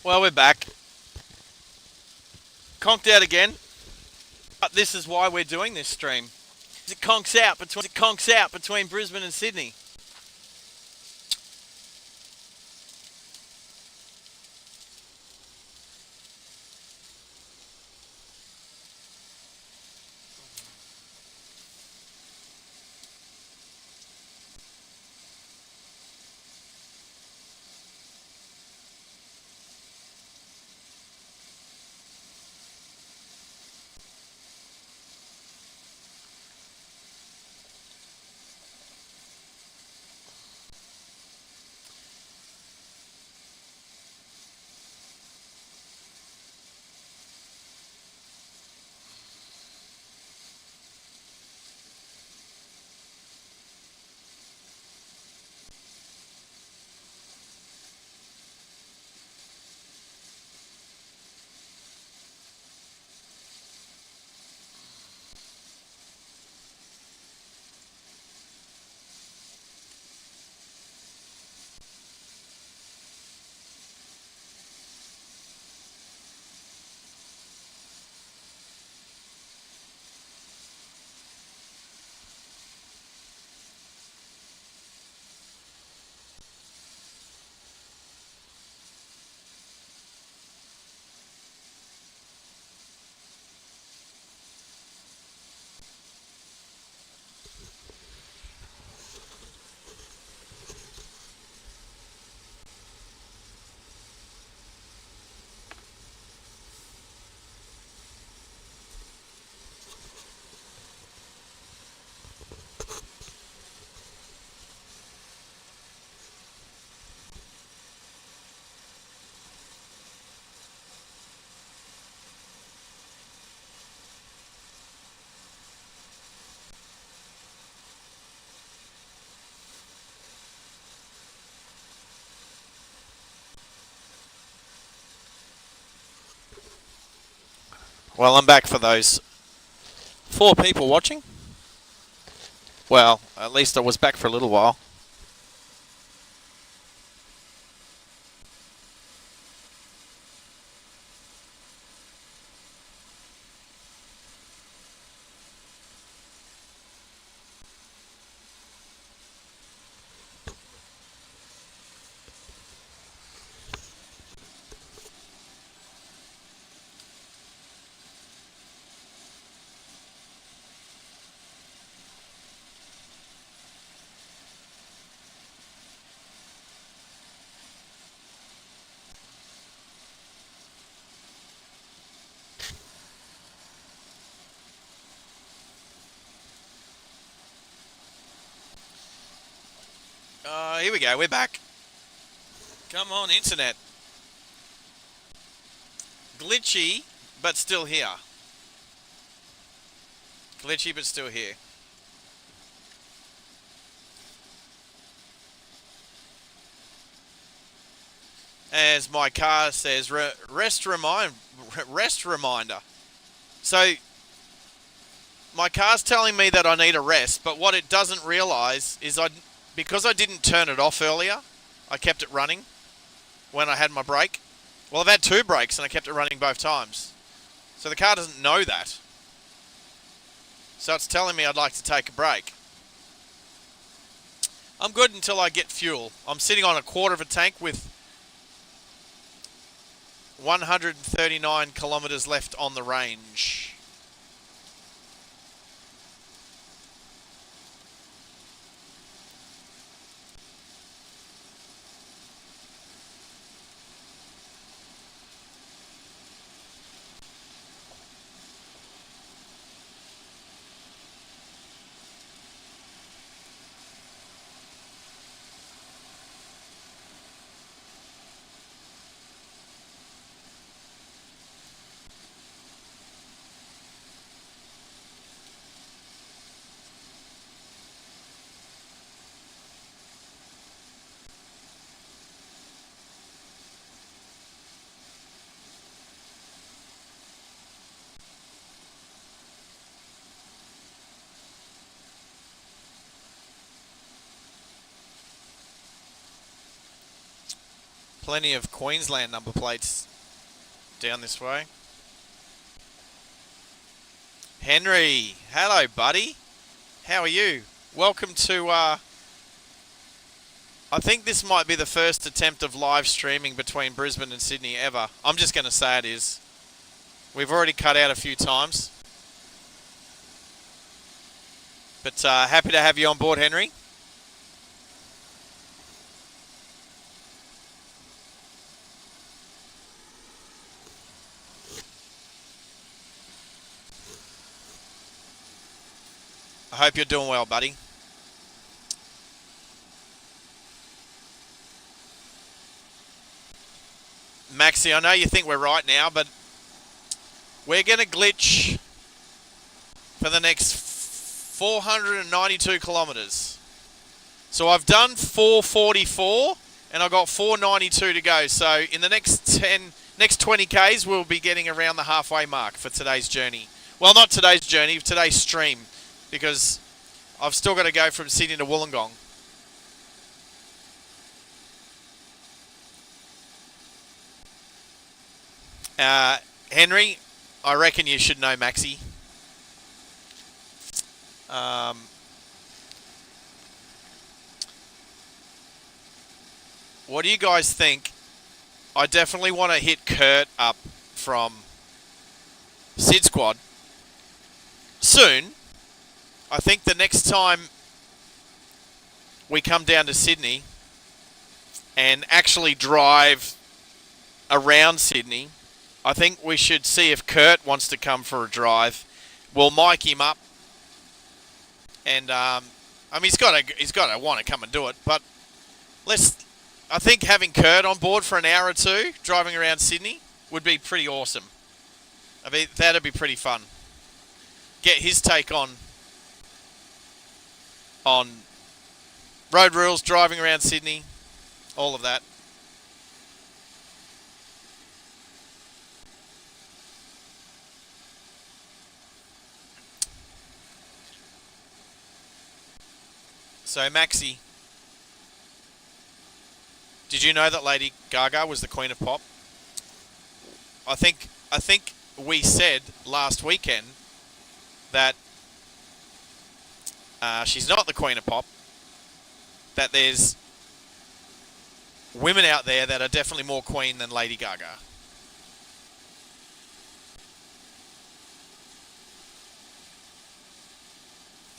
Well, we're back. Conked out again. But this is why we're doing this stream. It conks out between Brisbane and Sydney. Well, I'm back for those 4 people watching. Well, at least I was back for a little while. Here we go. We're back. Come on, internet. Glitchy, but still here. Glitchy, but still here. As my car says, rest reminder. So, my car's telling me that I need a rest, but what it doesn't realise is because I didn't turn it off earlier, I kept it running when I had my brake. Well, I've had 2 brakes and I kept it running both times. So the car doesn't know that. So it's telling me I'd like to take a break. I'm good until I get fuel. I'm sitting on a quarter of a tank with 139 kilometres left on the range. Plenty of Queensland number plates down this way. Henry, hello buddy. How are you? Welcome to, I think this might be the first attempt of live streaming between Brisbane and Sydney ever. I'm just going to say it is. We've already cut out a few times. But happy to have you on board, Henry. I hope you're doing well, buddy. Maxi, I know you think we're right now, but we're going to glitch for the next 492 kilometres. So I've done 444 and I've got 492 to go. So in the next 20 Ks, we'll be getting around the halfway mark for today's journey. Well, not today's journey, today's stream, because I've still got to go from Sydney to Wollongong. Henry, I reckon you should know Maxi. What do you guys think? I definitely want to hit Kurt up from Sid Squad soon. I think the next time we come down to Sydney and actually drive around Sydney, I think we should see if Kurt wants to come for a drive. We'll mic him up, and I mean he's got to want to come and do it. But I think having Kurt on board for an hour or two driving around Sydney would be pretty awesome. I mean that'd be pretty fun. Get his take on road rules, driving around Sydney, all of that. So Maxi, did you know that Lady Gaga was the Queen of Pop? I think we said last weekend that she's not the Queen of Pop, that there's women out there that are definitely more Queen than Lady Gaga.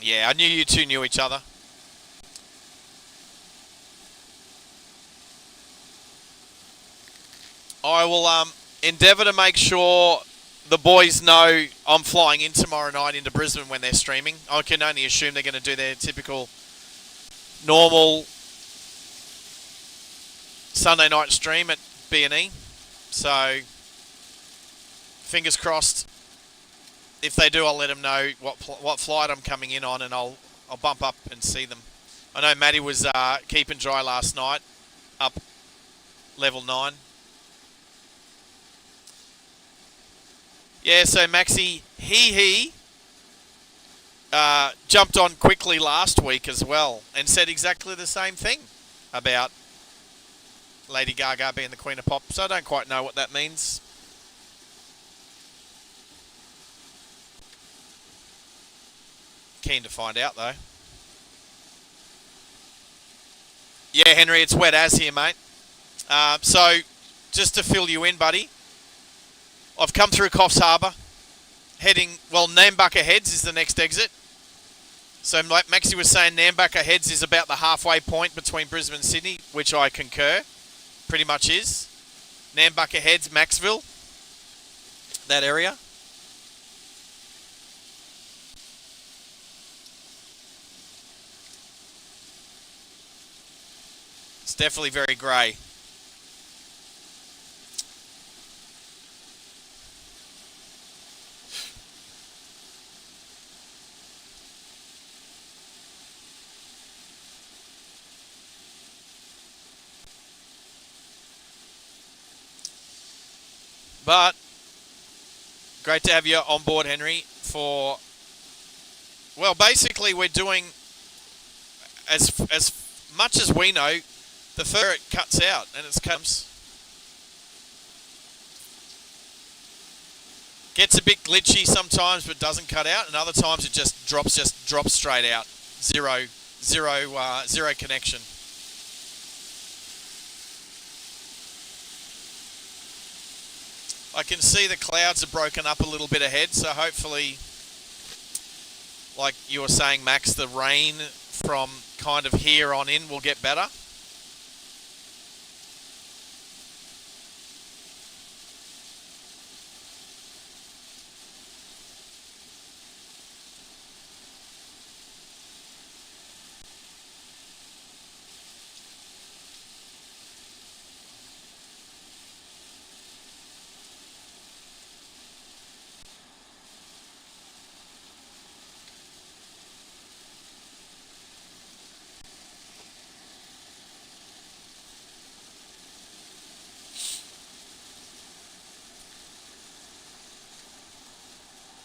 Yeah, I knew you two knew each other. I will endeavour to make sure the boys know I'm flying in tomorrow night into Brisbane when they're streaming. I can only assume they're going to do their typical normal Sunday night stream at B&E. So, fingers crossed. If they do, I'll let them know what flight I'm coming in on, and I'll bump up and see them. I know Maddie was keeping dry last night, up level 9. Yeah, so Maxi, he jumped on quickly last week as well and said exactly the same thing about Lady Gaga being the Queen of Pop. So I don't quite know what that means. Keen to find out though. Yeah, Henry, it's wet as here, mate. So just to fill you in, buddy, I've come through Coffs Harbour, heading, well, Nambucca Heads is the next exit. So like Maxi was saying, Nambucca Heads is about the halfway point between Brisbane and Sydney, which I concur, pretty much is. Nambucca Heads, Maxville, that area. It's definitely very grey. But great to have you on board, Henry, for, well, basically we're doing, as much as we know, the further it cuts out, and it comes Gets a bit glitchy sometimes, but doesn't cut out, and other times it just drops straight out. Zero connection. I can see the clouds are broken up a little bit ahead, so hopefully, like you were saying, Max, the rain from kind of here on in will get better.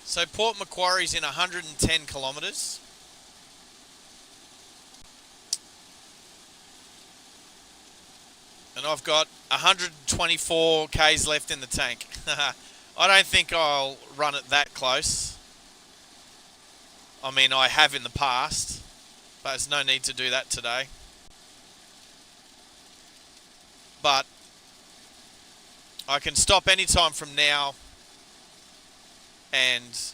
So Port Macquarie's in 110 kilometres. And I've got 124 Ks left in the tank. I don't think I'll run it that close. I mean, I have in the past, but there's no need to do that today. But I can stop anytime from now and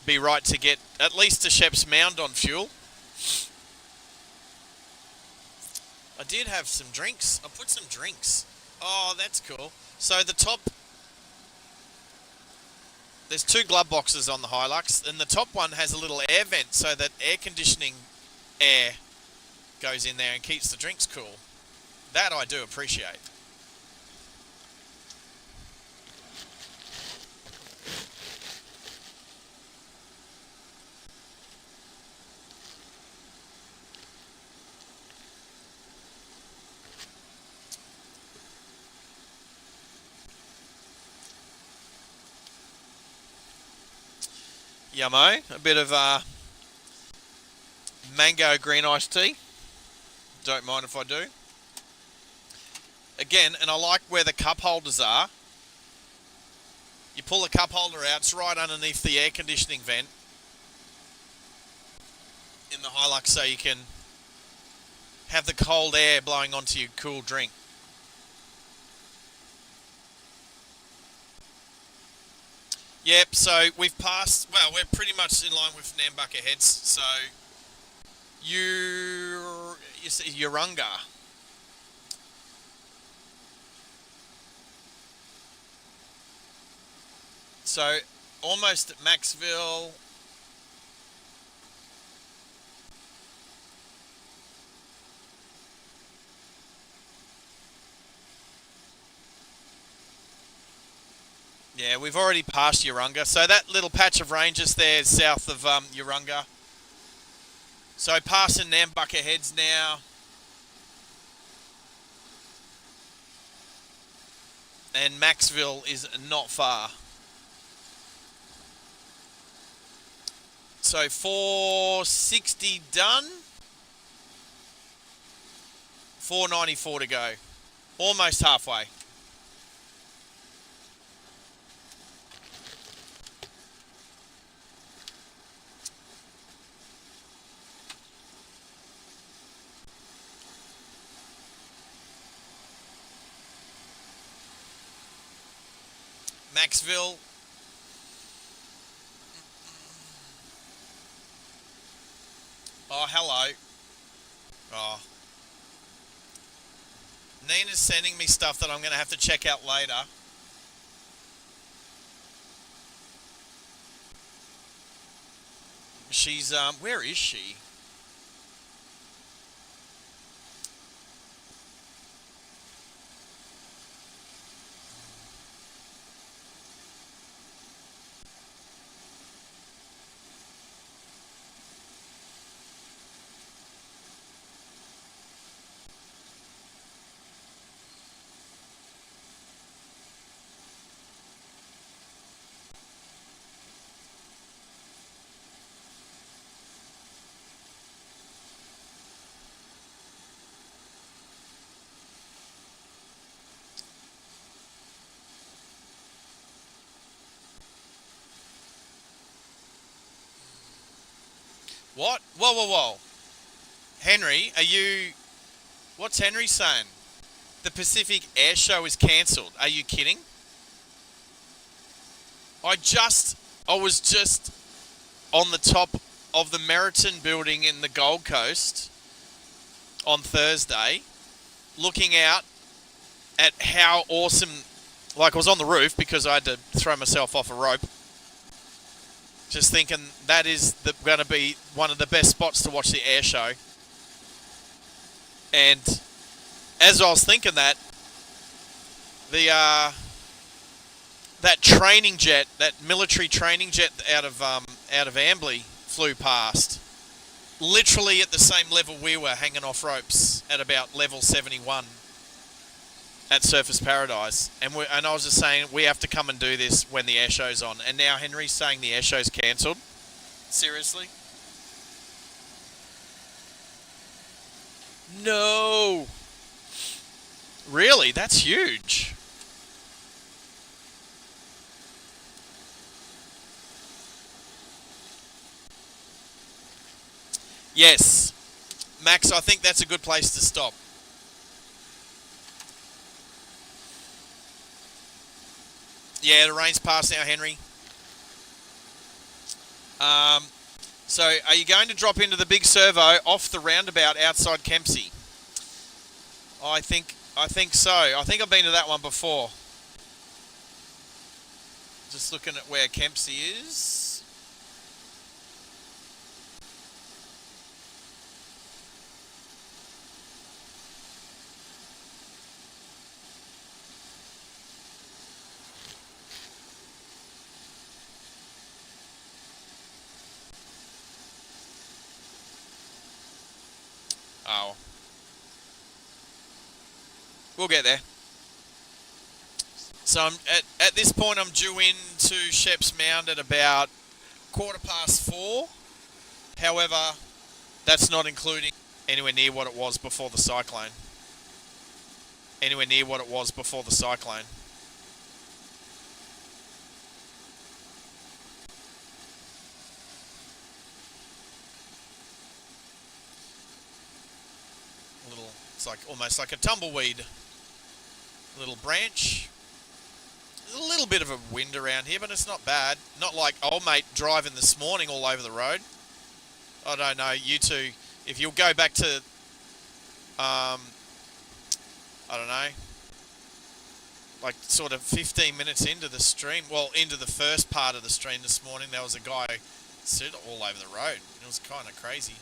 be right to get at least to Shep's Mound on fuel. I did have some drinks. I put some drinks. Oh, that's cool. So the top, there's 2 glove boxes on the Hilux, and the top one has a little air vent so that air conditioning air goes in there and keeps the drinks cool. That I do appreciate. Yummo. A bit of mango green iced tea. Don't mind if I do. Again, and I like where the cup holders are. You pull the cup holder out, it's right underneath the air conditioning vent in the Hilux, so you can have the cold air blowing onto your cool drink. Yep, so we've passed, well, we're pretty much in line with Nambucca Heads, so you see Urunga. So almost at Maxville. Yeah, we've already passed Urunga. So that little patch of ranges there is south of Urunga. So passing Nambucca Heads now. And Maxville is not far. So 460 done. 494 to go. Almost halfway. Maxville. Oh, hello. Oh. Nina's sending me stuff that I'm going to have to check out later. She's, where is she? What? Whoa, whoa, whoa. Henry, are you... What's Henry saying? The Pacific Air Show is cancelled. Are you kidding? I was just on the top of the Meriton building in the Gold Coast on Thursday, looking out at how awesome... Like, I was on the roof because I had to throw myself off a rope. Just thinking that is going to be one of the best spots to watch the air show. And as I was thinking that, that training jet, that military training jet out of Amberley flew past, literally at the same level we were hanging off ropes at about level 71 at Surfers Paradise. And I was just saying, we have to come and do this when the air show's on. And now Henry's saying the air show's cancelled. Seriously? No. Really? That's huge. Yes. Max, I think that's a good place to stop. Yeah, the rain's past now, Henry. So, are you going to drop into the big servo off the roundabout outside Kempsey? I think so. I think I've been to that one before. Just looking at where Kempsey is. Oh. We'll get there. So at this point I'm due in to Sheps Mound at about 4:15. However, that's not including anywhere near what it was before the cyclone. Anywhere near what it was before the cyclone. It's like almost like a tumbleweed. Little branch. There's a little bit of a wind around here, but it's not bad. Not like old mate driving this morning all over the road. I don't know, you two, if you'll go back to, I don't know, like sort of 15 minutes into the stream, well, into the first part of the stream this morning, there was a guy sit all over the road. It was kind of crazy.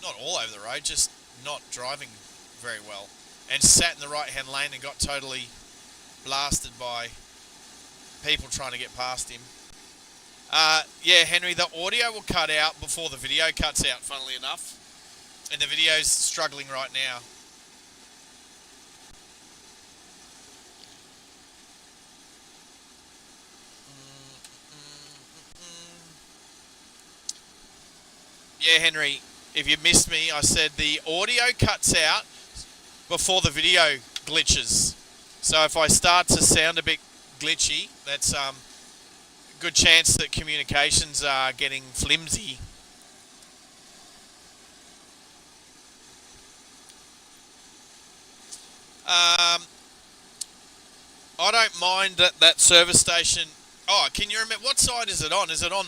Not all over the road, just not driving very well. And sat in the right-hand lane and got totally blasted by people trying to get past him. Yeah, Henry, the audio will cut out before the video cuts out, funnily enough. And the video's struggling right now. Yeah, Henry, if you missed me, I said the audio cuts out before the video glitches. So if I start to sound a bit glitchy, that's a good chance that communications are getting flimsy. I don't mind that service station. Oh, can you remember, what side is it on? Is it on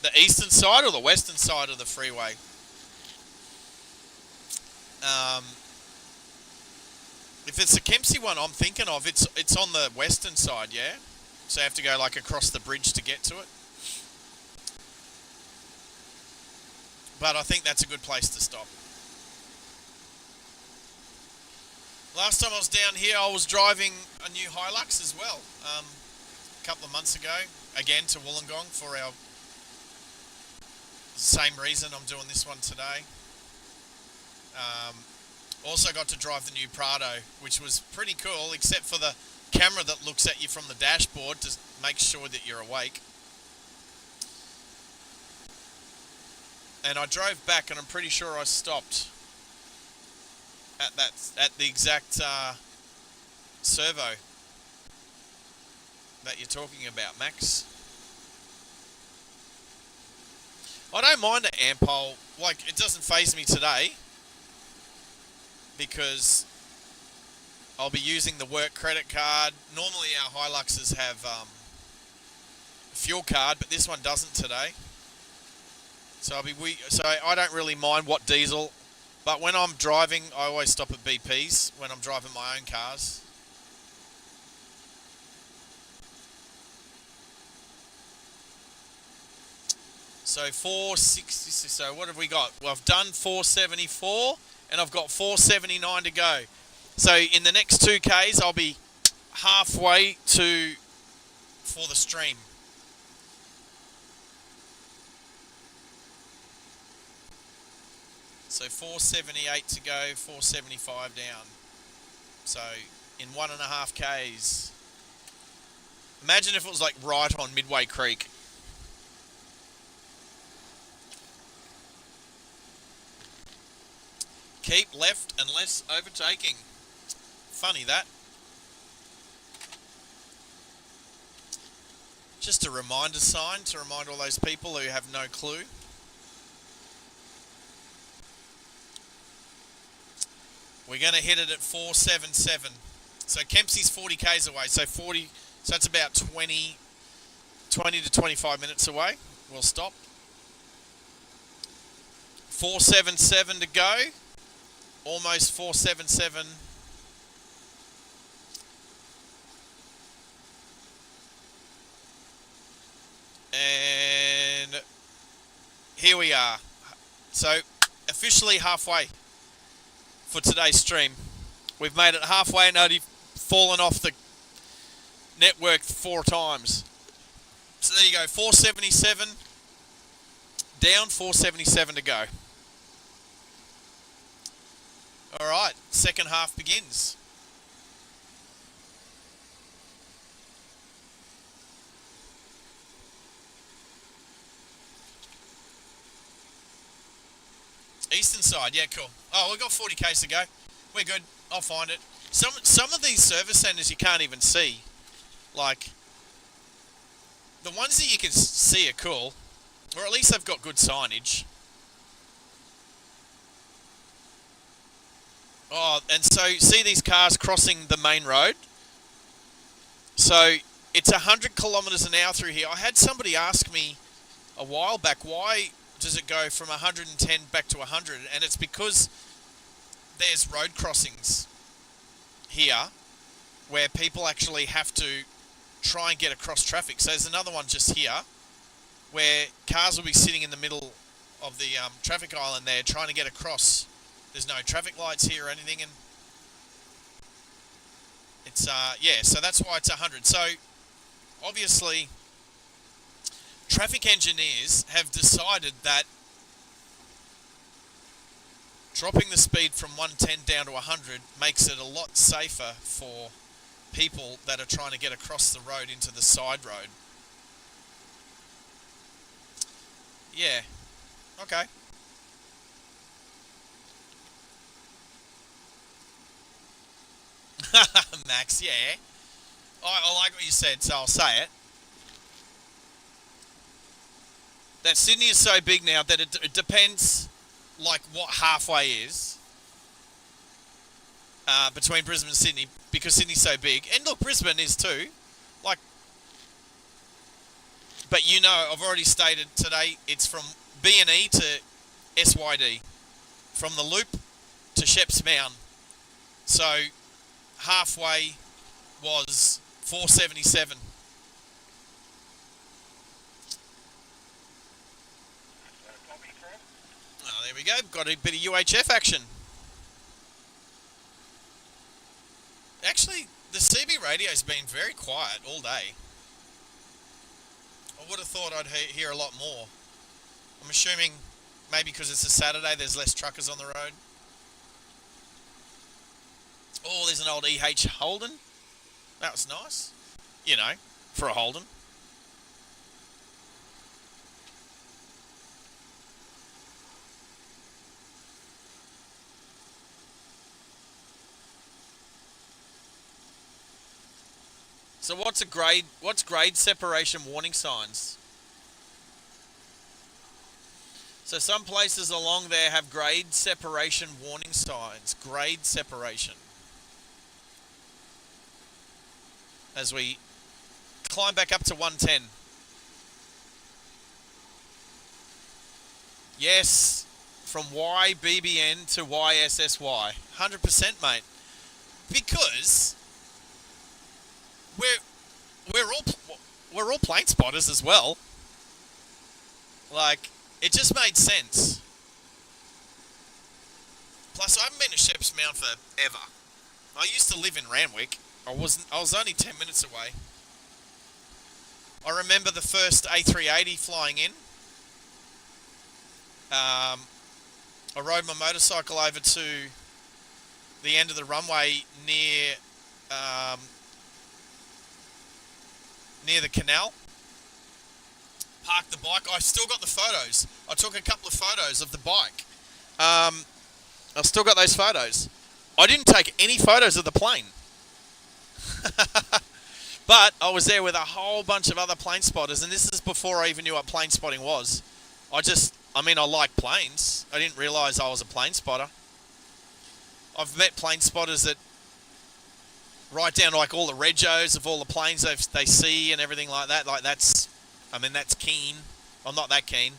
the eastern side or the western side of the freeway? If it's the Kempsey one I'm thinking of, it's on the western side, yeah? So you have to go like across the bridge to get to it. But I think that's a good place to stop. Last time I was down here, I was driving a new Hilux as well. A couple of months ago, again to Wollongong for our same reason I'm doing this one today. Also got to drive the new Prado, which was pretty cool, except for the camera that looks at you from the dashboard to make sure that you're awake. And I drove back, and I'm pretty sure I stopped at the exact servo that you're talking about, Max. I don't mind an amp hole. Like, it doesn't faze me today because I'll be using the work credit card. Normally our Hiluxes have a fuel card, but this one doesn't today. So I don't really mind what diesel, but when I'm driving, I always stop at BP's when I'm driving my own cars. So 460. So what have we got? Well, I've done 474, and I've got 479 to go. So in the next 2Ks, I'll be halfway for the stream. So 478 to go, 475 down. So in 1.5 Ks. Imagine if it was like right on Midway Creek. Keep left unless overtaking. Funny that. Just a reminder sign to remind all those people who have no clue. We're going to hit it at 477. So Kempsey's 40 Ks away. So that's about 20 to 25 minutes away. We'll stop. 477 to go. Almost 477. And here we are. So officially halfway for today's stream. We've made it halfway and already fallen off the network 4 times. So there you go, 477 down, 477 to go. All right, second half begins. Eastern side, yeah, cool. Oh, we've got 40 Ks to go. We're good. I'll find it. Some of these service centres you can't even see. Like, the ones that you can see are cool, or at least they've got good signage. Oh, and so see these cars crossing the main road? So it's 100 kilometres an hour through here. I had somebody ask me a while back, why does it go from 110 back to 100? And it's because there's road crossings here where people actually have to try and get across traffic. So there's another one just here where cars will be sitting in the middle of the traffic island there trying to get across. There's no traffic lights here or anything, and it's yeah, so that's why it's 100. So obviously traffic engineers have decided that dropping the speed from 110 down to 100 makes it a lot safer for people that are trying to get across the road into the side road. Yeah. Okay. Max, yeah. I like what you said, so I'll say it. That Sydney is so big now that it depends, like, what halfway is between Brisbane and Sydney, because Sydney's so big. And look, Brisbane is too. Like, but you know, I've already stated today, it's from B&E to SYD. From the Loop to Sheps Mound. So halfway was 477. Oh, there we go. Got a bit of UHF action. Actually, the CB radio's been very quiet all day. I would have thought I'd hear a lot more. I'm assuming maybe because it's a Saturday, there's less truckers on the road. Oh, there's an old EH Holden. That was nice. You know, for a Holden. So what's grade separation warning signs? So some places along there have grade separation warning signs. Grade separation. As we climb back up to 110. Yes, from YBBN to YSSY. 100%, mate. Because we're all plane spotters as well. Like, it just made sense. Plus, I haven't been to Sheps Mound forever. I used to live in Randwick. I was only 10 minutes away. I remember the first A380 flying in. I rode my motorcycle over to the end of the runway near the canal. Parked the bike. I still got the photos. I took a couple of photos of the bike. I've still got those photos. I didn't take any photos of the plane. But I was there with a whole bunch of other plane spotters, and this is before I even knew what plane spotting was. I like planes. I didn't realise I was a plane spotter. I've met plane spotters that write down like all the regos of all the planes they see and everything like that. Like that's keen. I'm not that keen.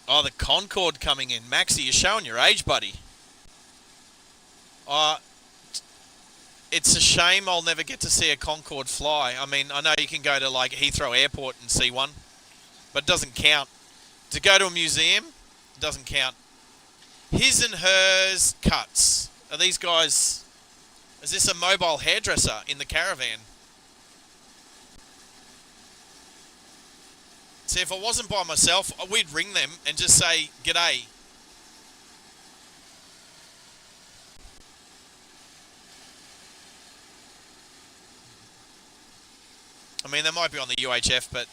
Oh, the Concorde coming in. Maxie, you're showing your age, buddy. It's a shame I'll never get to see a Concorde fly. I mean, I know you can go to like Heathrow Airport and see one, but it doesn't count. To go to a museum, it doesn't count. His and hers cuts. Are these guys... Is this a mobile hairdresser in the caravan? See, if I wasn't by myself, we'd ring them and just say, "G'day." I mean, they might be on the UHF, but...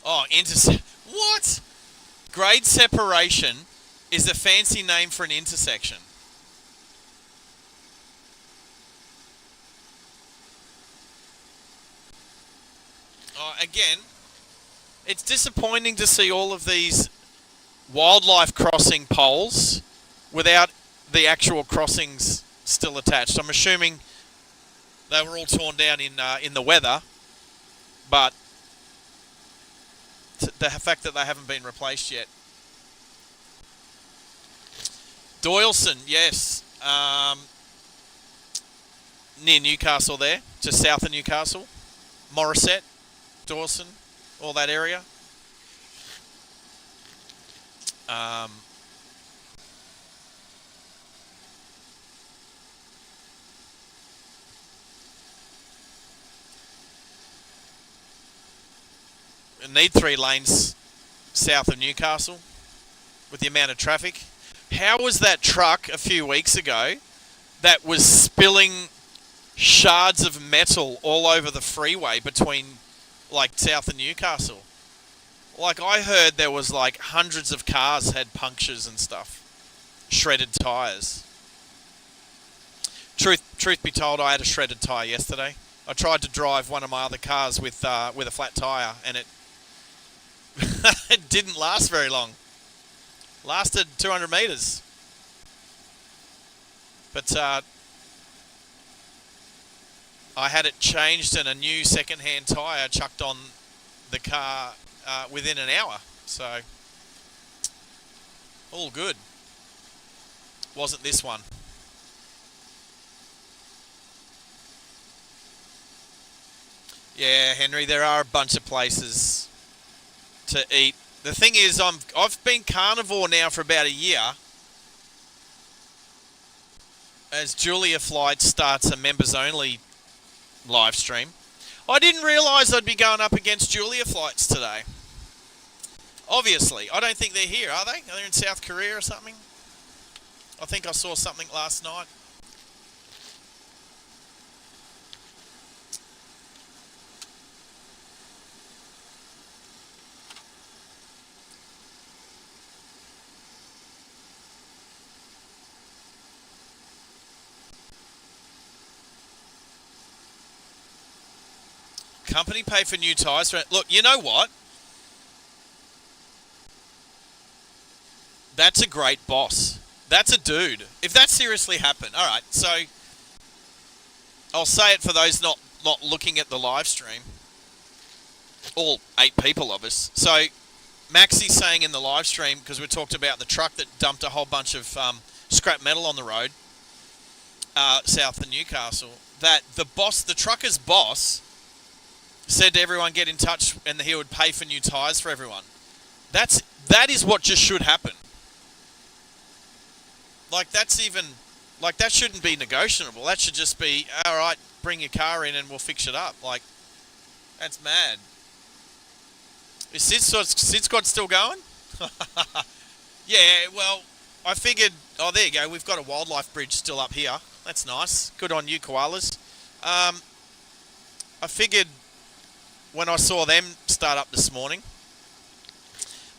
Oh, what? Grade separation is a fancy name for an intersection. Again, it's disappointing to see all of these wildlife crossing poles without the actual crossings still attached. I'm assuming they were all torn down in the weather, but the fact that they haven't been replaced yet. Doyleson, yes. Near Newcastle there, just south of Newcastle. Morisset, Dawson, all that area. Need 3 lanes south of Newcastle with the amount of traffic. How was that truck a few weeks ago that was spilling shards of metal all over the freeway between like south of Newcastle? Like, I heard there was like hundreds of cars had punctures and stuff. Shredded tyres. Truth be told, I had a shredded tyre yesterday. I tried to drive one of my other cars with a flat tyre, and it it didn't last very long. Lasted 200 metres. But I had it changed and a new second-hand tyre chucked on the car within an hour. So, all good. Wasn't this one. Yeah, Henry, there are a bunch of places to eat. The thing is, I've been carnivore now for about a year. As Julia Flight starts a members-only live stream. I didn't realise I'd be going up against Julia Flights today. Obviously. I don't think they're here, are they? Are they in South Korea or something? I think I saw something last night. Company pay for new tyres. Look, you know what? That's a great boss. That's a dude. If that seriously happened, all right. So I'll say it for those not looking at the live stream. All 8 people of us. So Maxie's saying in the live stream, because we talked about the truck that dumped a whole bunch of scrap metal on the road south of Newcastle, that the trucker's boss said to everyone get in touch and he would pay for new tyres for everyone. That is what just should happen. Like that shouldn't be negotiable. That should just be, all right, bring your car in and we'll fix it up. Like, that's mad. Is Sid Squad still going? Yeah, well, I figured, oh, there you go. We've got a wildlife bridge still up here. That's nice. Good on you, koalas. I figured when I saw them start up this morning,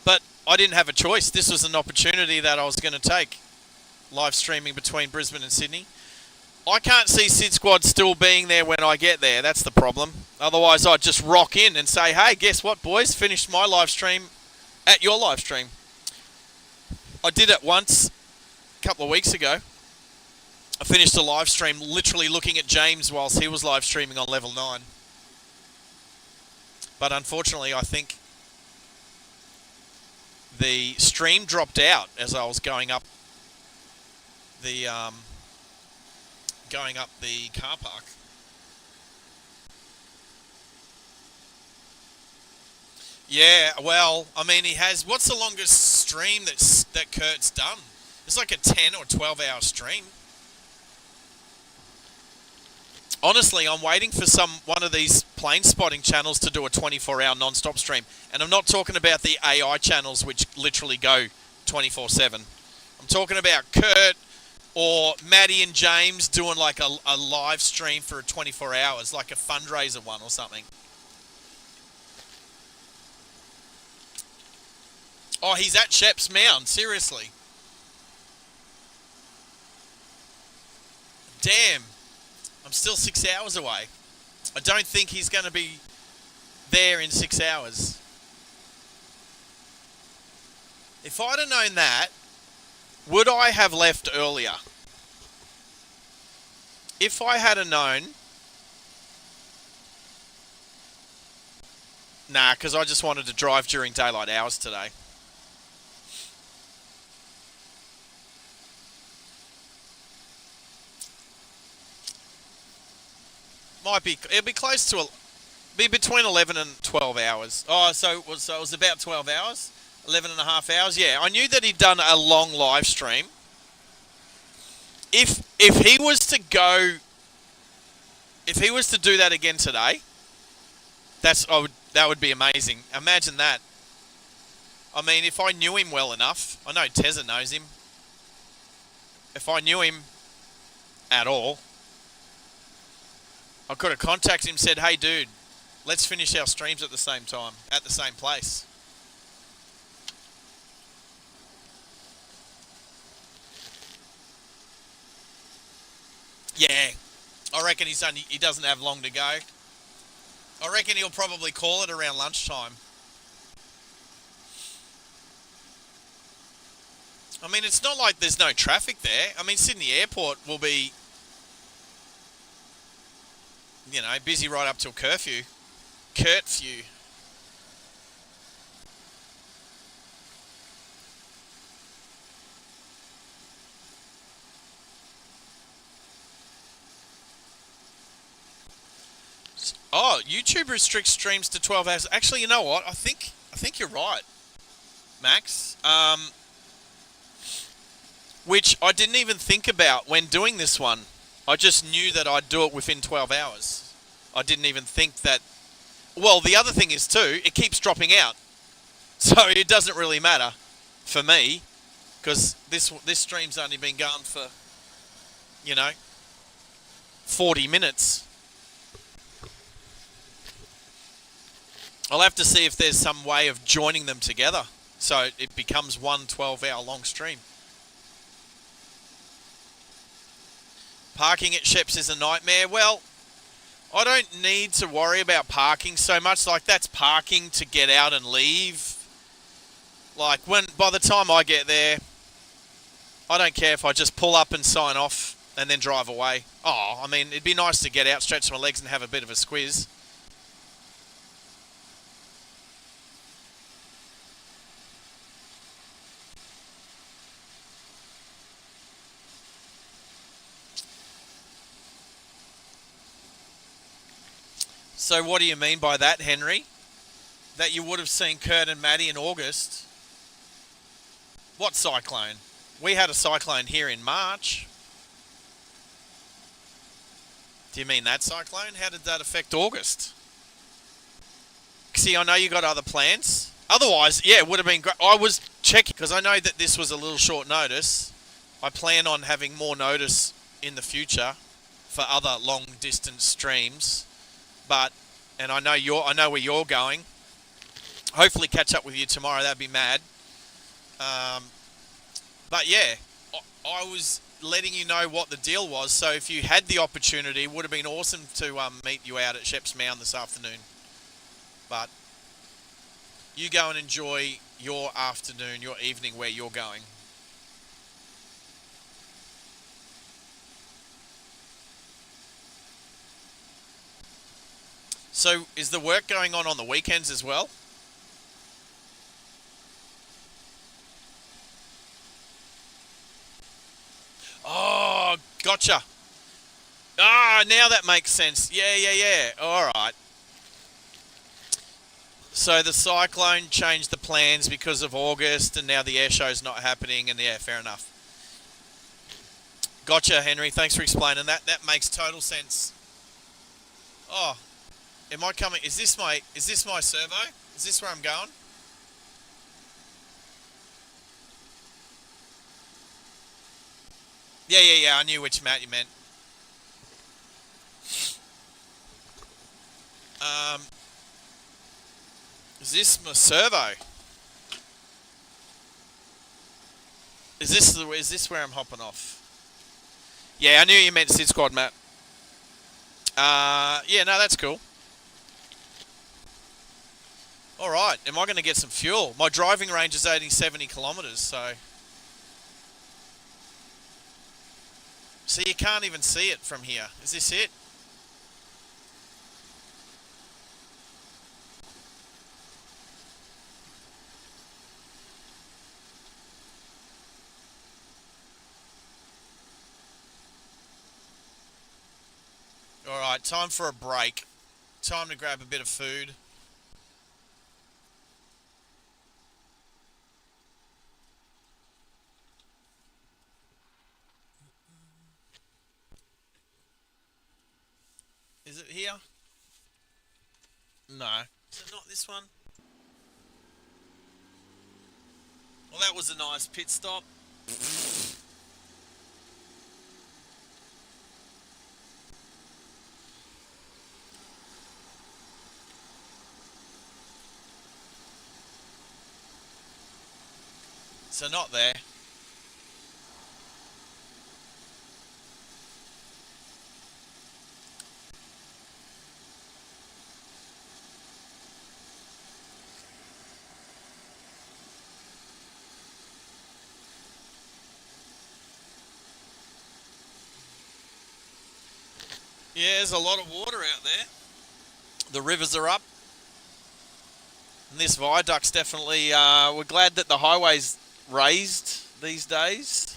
but I didn't have a choice. This was an opportunity that I was going to take, live streaming between Brisbane and Sydney. I can't see Sid Squad still being there when I get there. That's the problem. Otherwise, I'd just rock in and say, hey, guess what, boys? Finished my live stream at your live stream. I did it once a couple of weeks ago. I finished a live stream literally looking at James whilst he was live streaming on level 9. But unfortunately, I think the stream dropped out as I was going up the car park. Yeah, well, I mean, he has. What's the longest stream that Kurt's done? It's like a 10 or 12 hour stream. Honestly, I'm waiting for one of these plane spotting channels to do a 24-hour non-stop stream. And I'm not talking about the AI channels which literally go 24/7. I'm talking about Kurt or Maddie and James doing like a live stream for 24 hours, like a fundraiser one or something. Oh, he's at Shep's Mound, seriously. Damn. I'm still 6 hours away. I don't think he's going to be there in 6 hours. If I'd have known that, would I have left earlier? If I had have known... Nah, because I just wanted to drive during daylight hours today. It'll be close to, be between 11 and 12 hours. Oh, so it was about 12 hours? 11 and a half hours? Yeah, I knew that he'd done a long live stream. If he was to go, if he was to do that again today, that would be amazing. Imagine that. I mean, if I knew him well enough, I know Tezza knows him. If I knew him at all, I could have contacted him and said, hey, dude, let's finish our streams at the same time, at the same place. Yeah, I reckon he doesn't have long to go. I reckon he'll probably call it around lunchtime. I mean, it's not like there's no traffic there. I mean, Sydney Airport will be, you know, busy right up till curfew. Curfew. Oh, YouTube restricts streams to 12 hours. Actually, you know what? I think you're right, Max. Which I didn't even think about when doing this one. I just knew that I'd do it within 12 hours. I didn't even think that... Well, the other thing is too, it keeps dropping out. So it doesn't really matter for me, because this stream's only been going for, you know, 40 minutes. I'll have to see if there's some way of joining them together so it becomes one 12-hour long stream. Parking at Sheps is a nightmare. Well, I don't need to worry about parking so much. Like, that's parking to get out and leave. Like, by the time I get there, I don't care if I just pull up and sign off and then drive away. Oh, I mean, it'd be nice to get out, stretch my legs and have a bit of a squiz. So what do you mean by that, Henry? That you would have seen Kurt and Maddie in August? What cyclone? We had a cyclone here in March. Do you mean that cyclone? How did that affect August? See, I know you got other plans. Otherwise, yeah, it would have been great. I was checking because I know that this was a little short notice. I plan on having more notice in the future for other long distance streams. And I know where you're going. Hopefully catch up with you tomorrow. That'd be mad. But yeah, I was letting you know what the deal was. So if you had the opportunity, it would have been awesome to meet you out at Sheps Mound this afternoon. But you go and enjoy your afternoon, your evening where you're going. So is the work going on the weekends as well? Oh, gotcha. Ah, now that makes sense. Yeah. All right. So the cyclone changed the plans because of August, and now the air show's not happening, and yeah, fair enough. Gotcha, Henry. Thanks for explaining that. That makes total sense. Oh, am I coming? Is this my servo? Is this where I'm going? Yeah. I knew which mat you meant. Is this my servo? Is this where I'm hopping off? Yeah, I knew you meant Sid Squad, Matt. Yeah, no, that's cool. All right, am I going to get some fuel? My driving range is only 70 kilometres, so you can't even see it from here. Is this it? All right, time for a break. Time to grab a bit of food. Is it here? No. Is it not this one? Well, that was a nice pit stop. So not there. Yeah, there's a lot of water out there. The rivers are up. And this viaduct's definitely... we're glad that the highway's raised these days.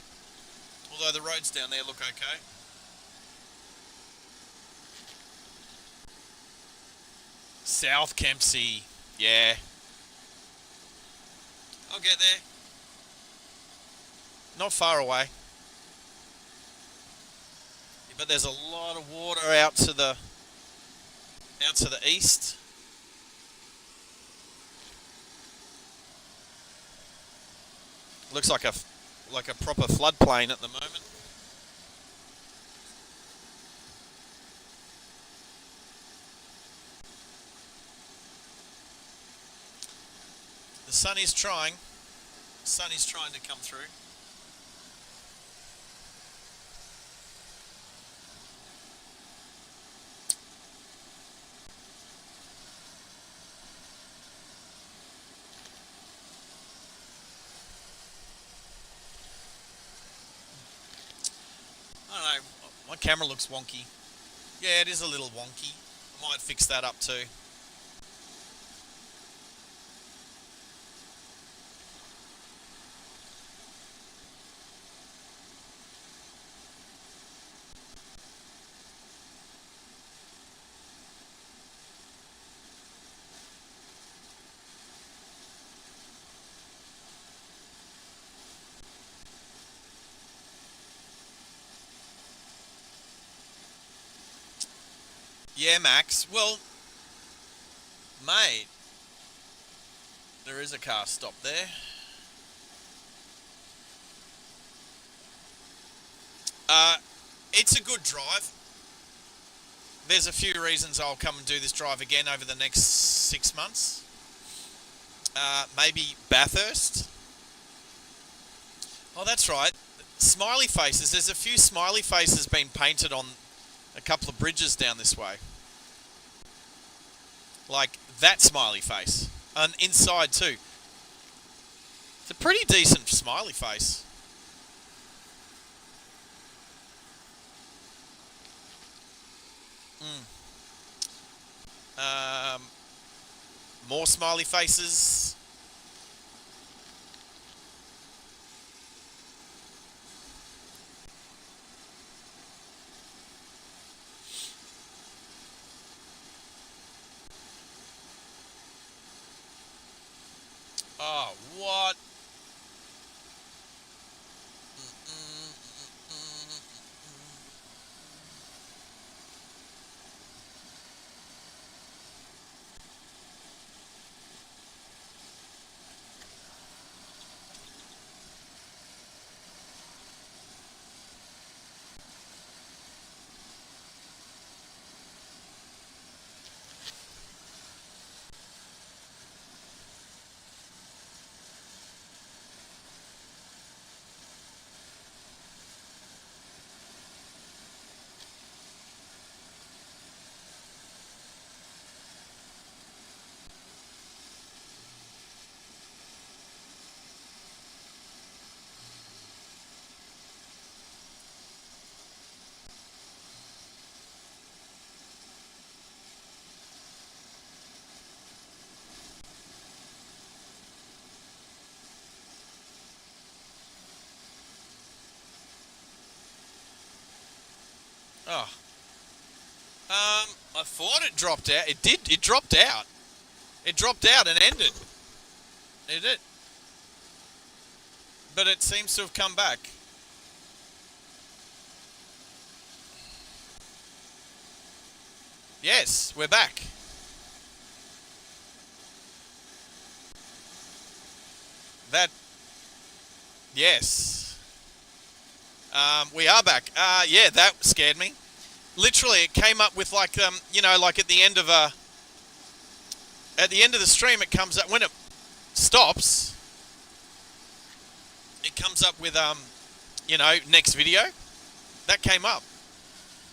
Although the roads down there look okay. South Kempsey. Yeah. I'll get there. Not far away. But there's a lot of water out to the east. Looks like a proper floodplain at the moment. The sun is trying. The sun is trying to come through. My camera looks wonky. Yeah, it is a little wonky. I might fix that up too. Yeah, Max. Well, mate, there is a car stopped there. It's a good drive. There's a few reasons I'll come and do this drive again over the next 6 months. Maybe Bathurst. Oh, that's right. Smiley faces. There's a few smiley faces being painted on a couple of bridges down this way. Like that smiley face. And inside too. It's a pretty decent smiley face. More smiley faces. Oh, what? Oh. I thought it dropped out. It did. It dropped out. It dropped out and ended. It did. But it seems to have come back. Yes, we're back. That. Yes. We are back. Yeah, that scared me. Literally, it came up with like, like at the end of the stream, it comes up when it stops. It comes up with next video. That came up.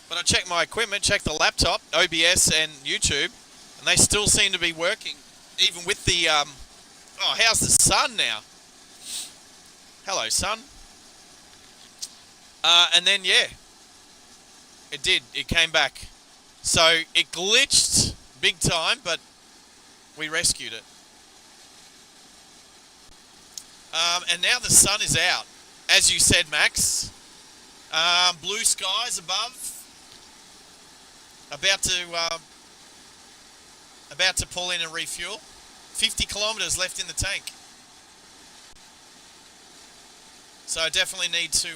But I checked my equipment, checked the laptop, OBS and YouTube, and they still seem to be working, even with the. Oh, how's the sun now? Hello, sun. And then, yeah, it did. It came back. So it glitched big time, but we rescued it. And now the sun is out. As you said, Max. Blue skies above. About to pull in and refuel. 50 kilometres left in the tank. So I definitely need to...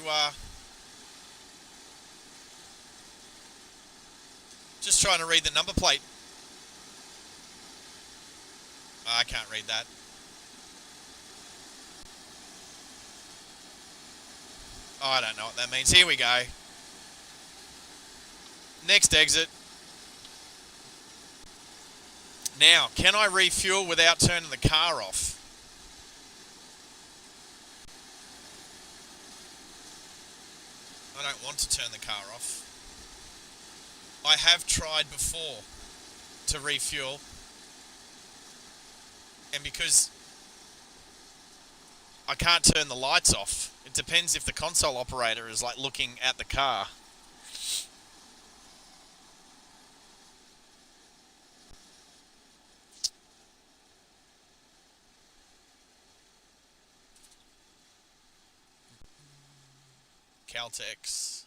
just trying to read the number plate. I can't read that. Oh, I don't know what that means. Here we go. Next exit. Now, can I refuel without turning the car off? I don't want to turn the car off. I have tried before to refuel, and because I can't turn the lights off, it depends if the console operator is like looking at the car. Caltex.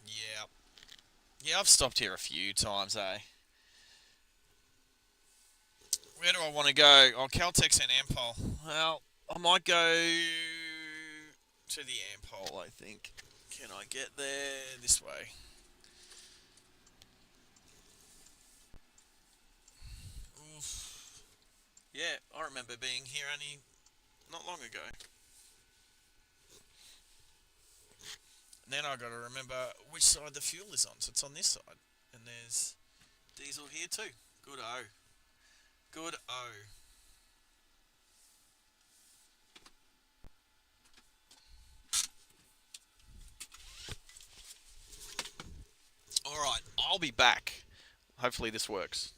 Yeah. Yeah, I've stopped here a few times, eh? Where do I want to go? Oh, Caltex and Ampol. Well, I might go to the Ampol, I think. Can I get there this way? Oof. Yeah, I remember being here only not long ago. And then I got to remember which side the fuel is on. So it's on this side. And there's diesel here too. Good O. Good O. Alright, I'll be back. Hopefully this works.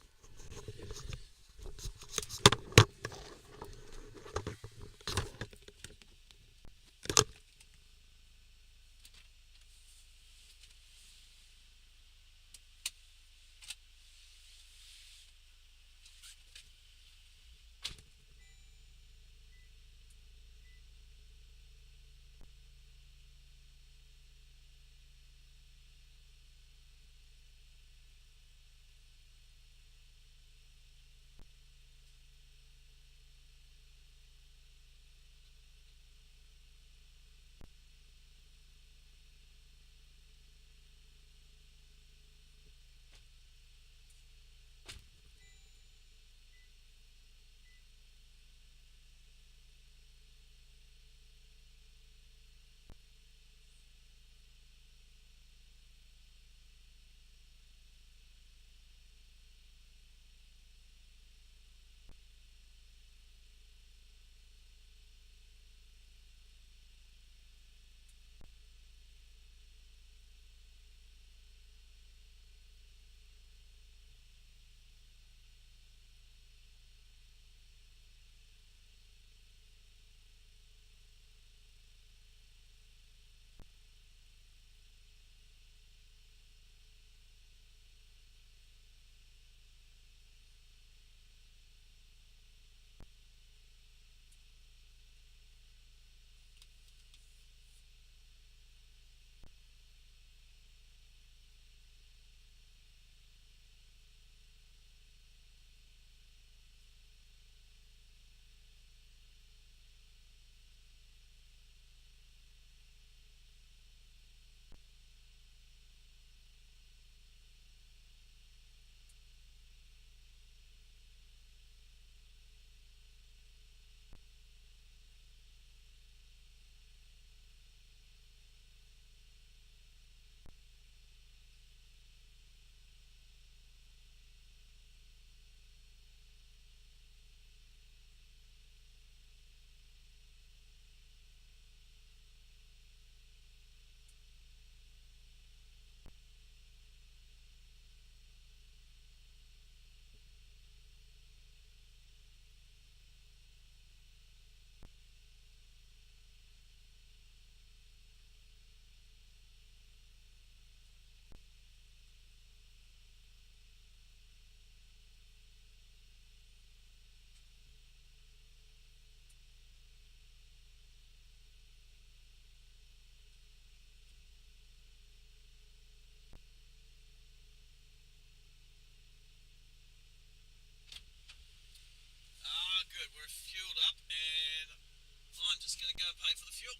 Ah, good. We're fueled up and I'm just going to go pay for the fuel.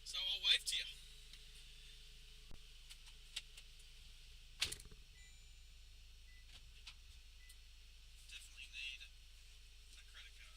So I'll wave to you. Definitely need a credit card.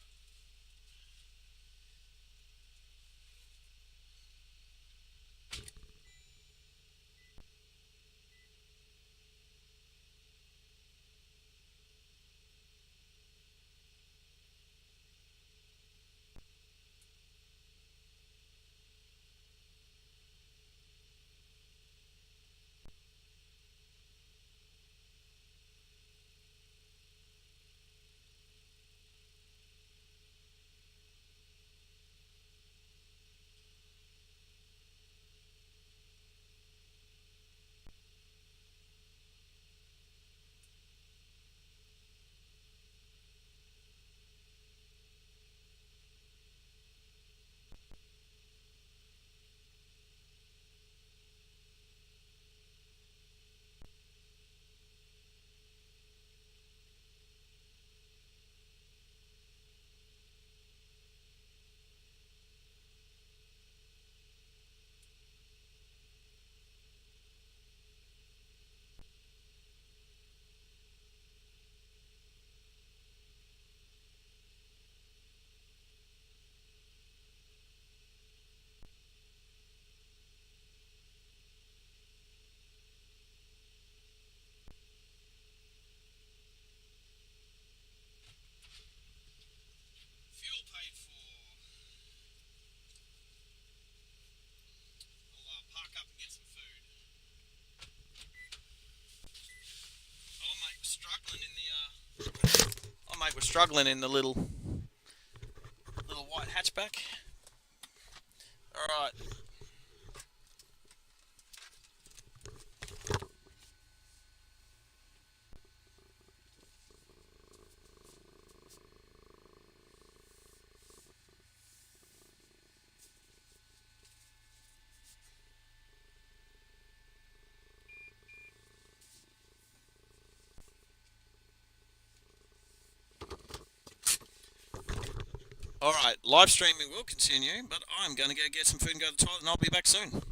struggling in the little white hatchback. All right. All right, live streaming will continue, but I'm going to go get some food and go to the toilet, and I'll be back soon.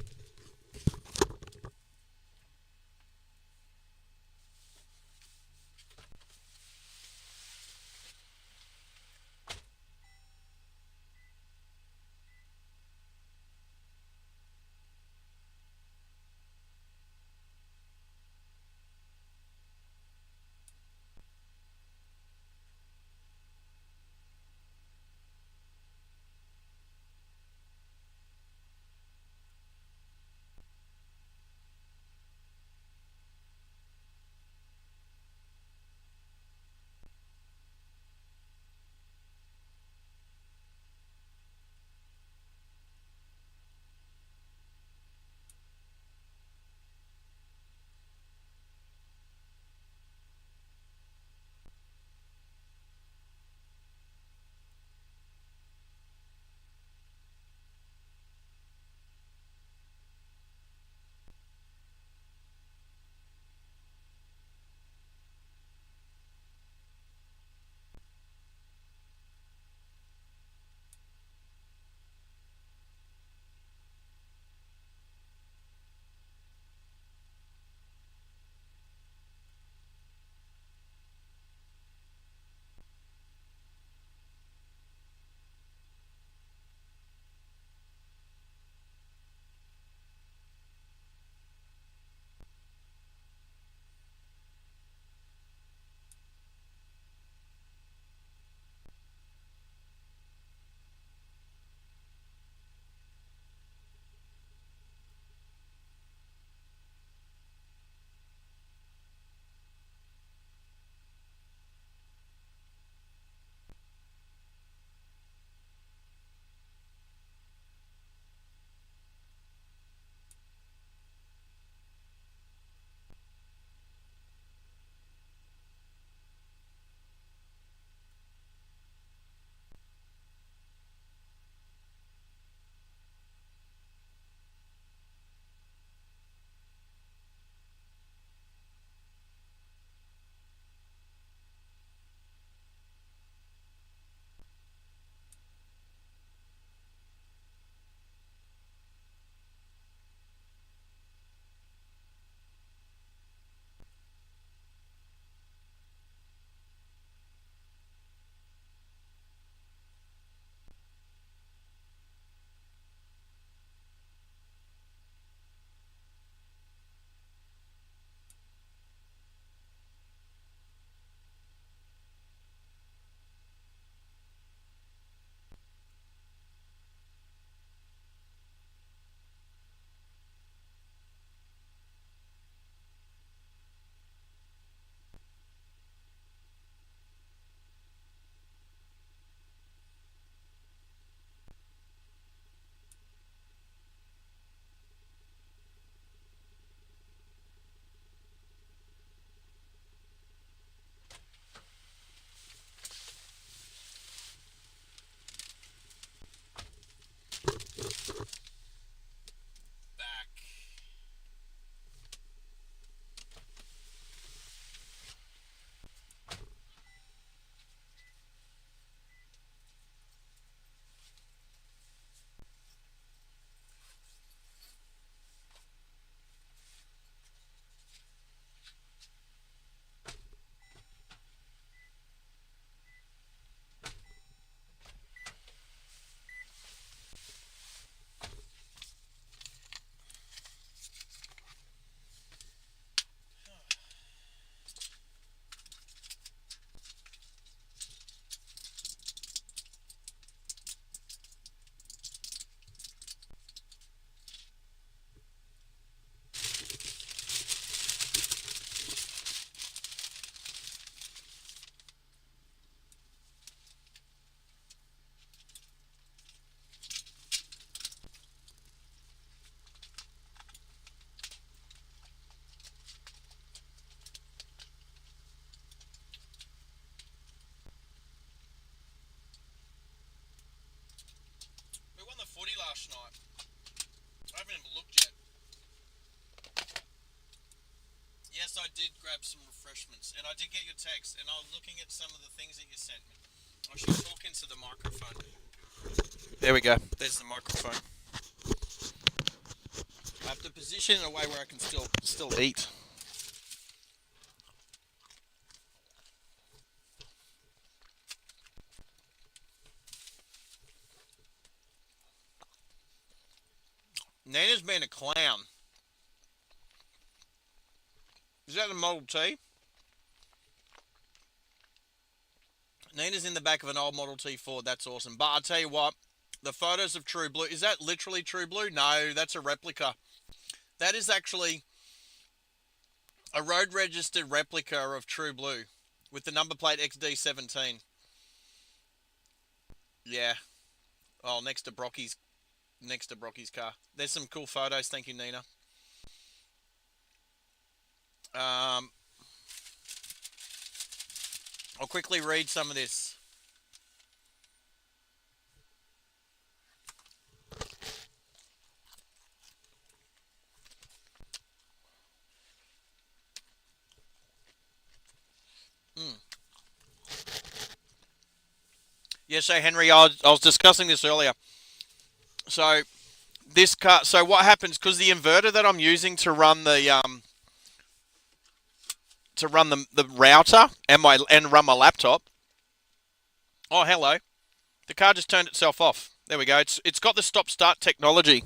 last night. I haven't even looked yet. Yes, I did grab some refreshments, and I did get your text, and I was looking at some of the things that you sent me. I should talk into the microphone. There we go. There's the microphone. I have to position in a way where I can still eat. Nana's been a clown. Is that a Model T? Nina's in the back of an old Model T Ford. That's awesome. But I'll tell you what, the photos of True Blue, is that literally True Blue? No, that's a replica. That is actually a road registered replica of True Blue with the number plate XD17. Yeah. Oh, next to Brocky's car. There's some cool photos. Thank you, Nina. I'll quickly read some of this. Yes, so Henry, I was discussing this earlier. So this car. So what happens? Because the inverter that I'm using to run the router and run my laptop. Oh, hello. The car just turned itself off. There we go. It's got the stop-start technology.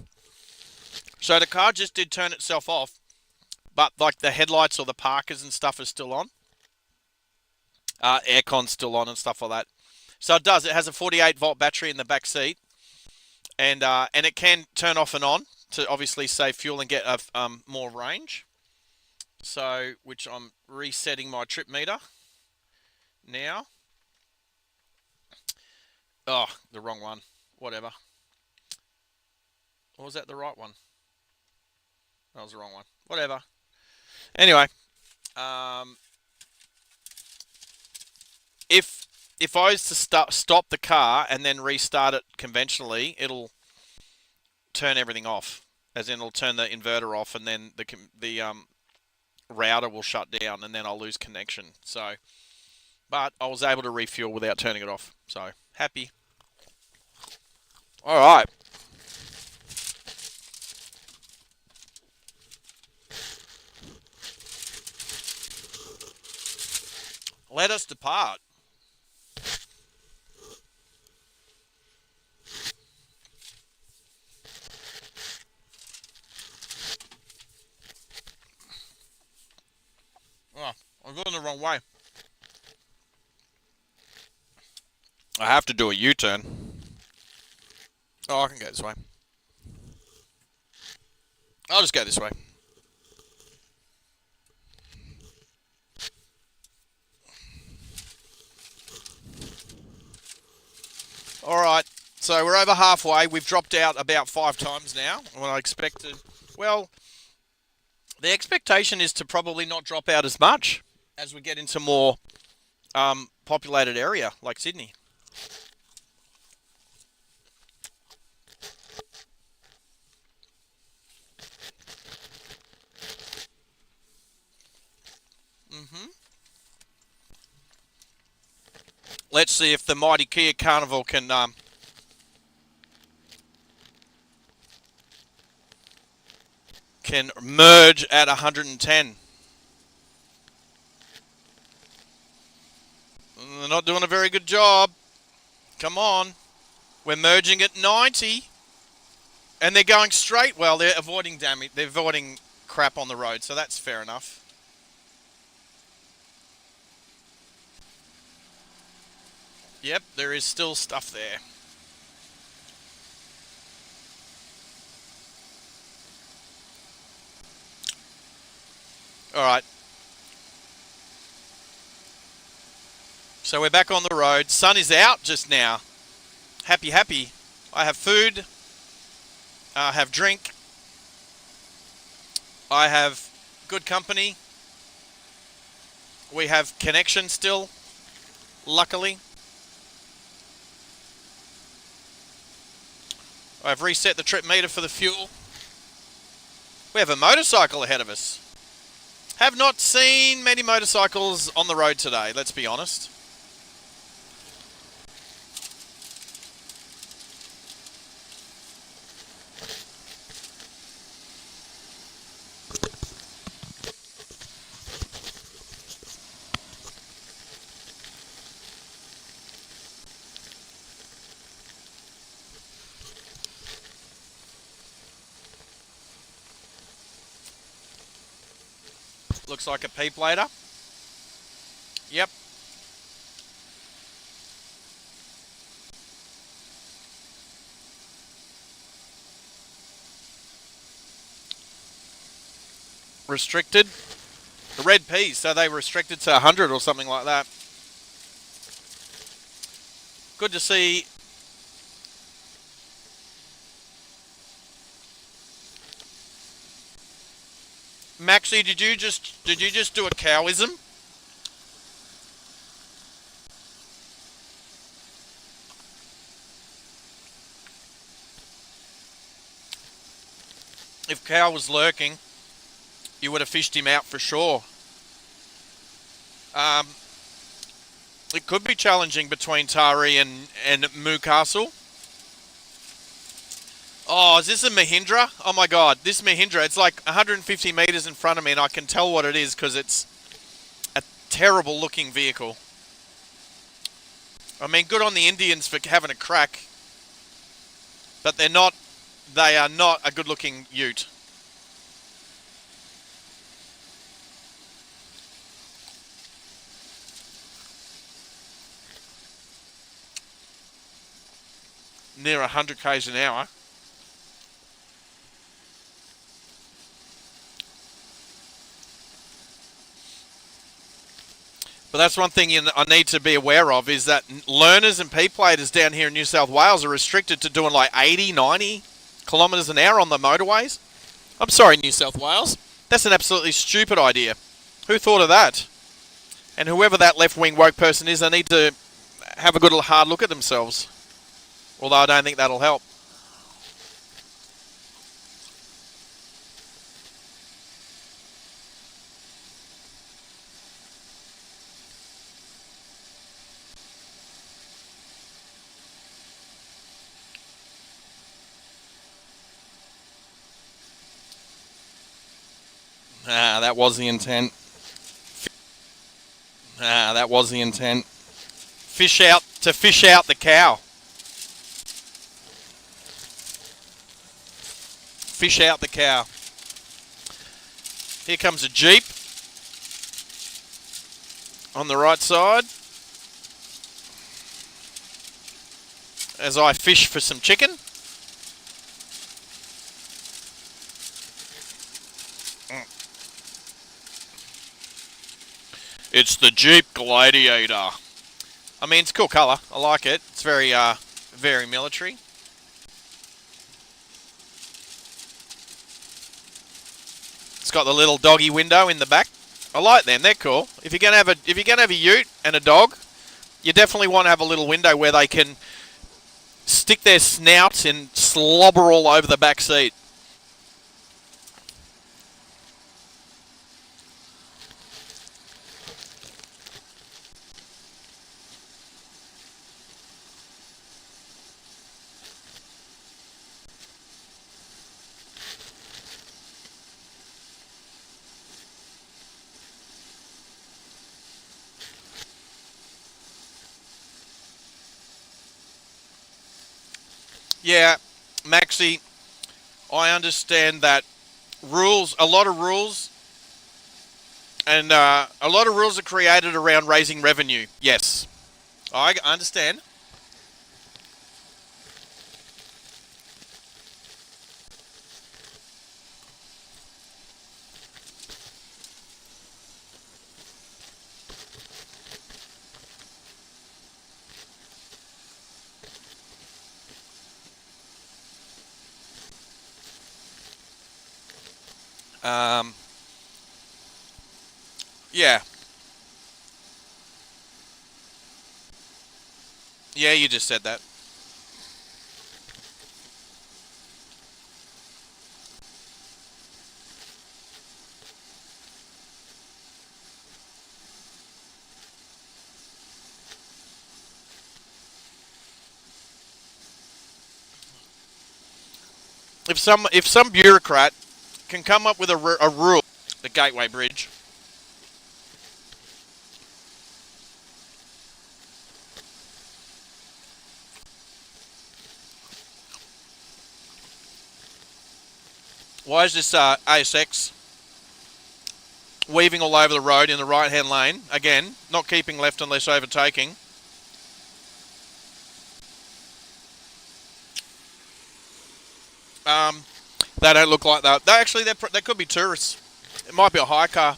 So the car just did turn itself off, but like the headlights or the parkers and stuff is still on. Aircon's still on and stuff like that. So it does. It has a 48-volt battery in the back seat, and it can turn off and on to obviously save fuel and get more range. So, which I'm resetting my trip meter now. Oh, the wrong one. Whatever. Or was that the right one? That was the wrong one. Whatever. Anyway, if I was to stop the car and then restart it conventionally, it'll turn everything off. As in, it'll turn the inverter off, and then the router will shut down, and then I'll lose connection. So, but I was able to refuel without turning it off. So, happy. All right. Let us depart. Oh, I'm going the wrong way. I have to do a U-turn. Oh, I can go this way. I'll just go this way. All right, so we're over halfway. We've dropped out about 5 times now. What I expected, well, the expectation is to probably not drop out as much as we get into more populated area like Sydney. Let's see if the mighty Kia Carnival can merge at 110. They're not doing a very good job. Come on. We're merging at 90. And they're going straight. Well, they're avoiding damage. They're avoiding crap on the road, so that's fair enough. Yep, there is still stuff there. All right. So we're back on the road. Sun is out just now. Happy, happy. I have food. I have drink. I have good company. We have connection still, luckily. I've reset the trip meter for the fuel. We have a motorcycle ahead of us. Have not seen many motorcycles on the road today, let's be honest. Looks like a peep later. Yep. Restricted. The red peas, so they restricted to 100 or something like that. Good to see. Maxie, did you just do a cowism? If Cow was lurking, you would have fished him out for sure. It could be challenging between Tari and Newcastle. Oh, is this a Mahindra? Oh my god, this Mahindra, it's like 150 metres in front of me and I can tell what it is because it's a terrible looking vehicle. I mean, good on the Indians for having a crack, but they are not a good looking ute. Near 100 k's an hour. But that's one thing I need to be aware of is that learners and P-platers down here in New South Wales are restricted to doing like 80, 90 kilometres an hour on the motorways. I'm sorry, New South Wales. That's an absolutely stupid idea. Who thought of that? And whoever that left-wing woke person is, they need to have a good hard look at themselves. Although I don't think that'll help. That was the intent. That was the intent. Fish out the cow. Fish out the cow. Here comes a Jeep on the right side as I fish for some chicken. It's the Jeep Gladiator. I mean, it's a cool colour. I like it. It's very, very military. It's got the little doggy window in the back. I like them. They're cool. If you're gonna have a ute and a dog, you definitely want to have a little window where they can stick their snouts and slobber all over the back seat. Yeah, Maxie, I understand that a lot of rules are created around raising revenue. Yes, I understand. Yeah. Yeah, you just said that. If some bureaucrat can come up with a rule, the Gateway Bridge. Why is this ASX weaving all over the road in the right-hand lane? Again, not keeping left unless overtaking. They don't look like that. They could be tourists. It might be a hire car.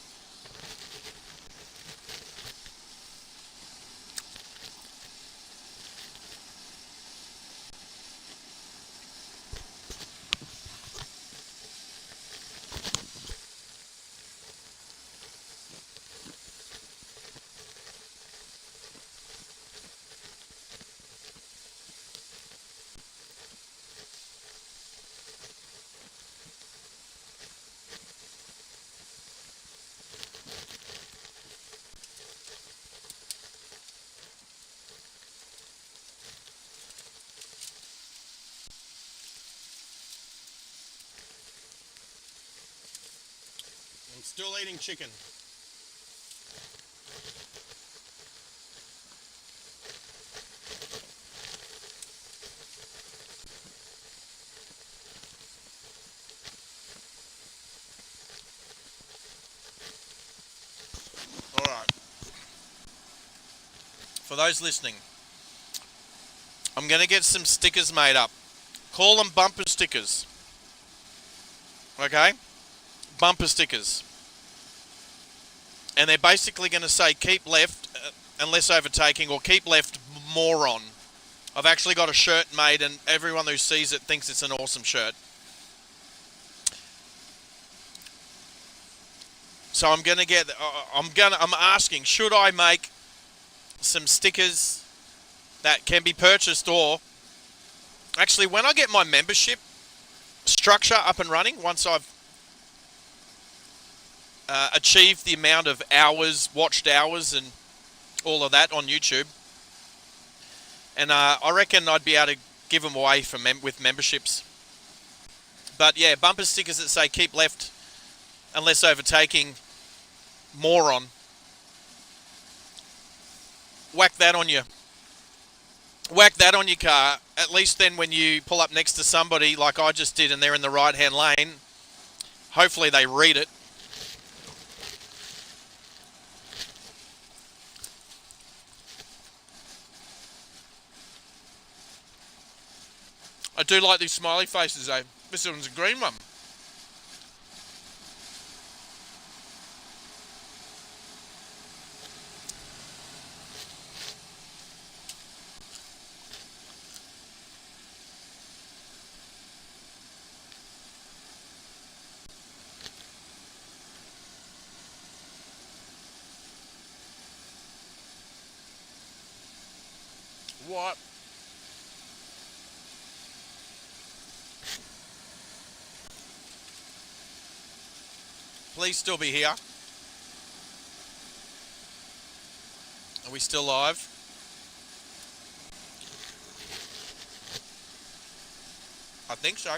I'm still eating chicken. Alright. For those listening, I'm going to get some stickers made up. Call them bumper stickers. Okay? Bumper stickers. And they're basically going to say keep left unless overtaking, or keep left moron. I've actually got a shirt made and everyone who sees it thinks it's an awesome shirt. So I'm asking, should I make some stickers that can be purchased, or actually when I get my membership structure up and running, once I've achieved the amount of hours, watched hours and all of that on YouTube, and I reckon I'd be able to give them away with memberships. But yeah, bumper stickers that say keep left unless overtaking, moron. Whack that on you. Whack that on your car. At least then when you pull up next to somebody like I just did and they're in the right hand lane, hopefully they read it. I do like these smiley faces though. This one's a green one. What? Please still be here. Are we still live? I think so.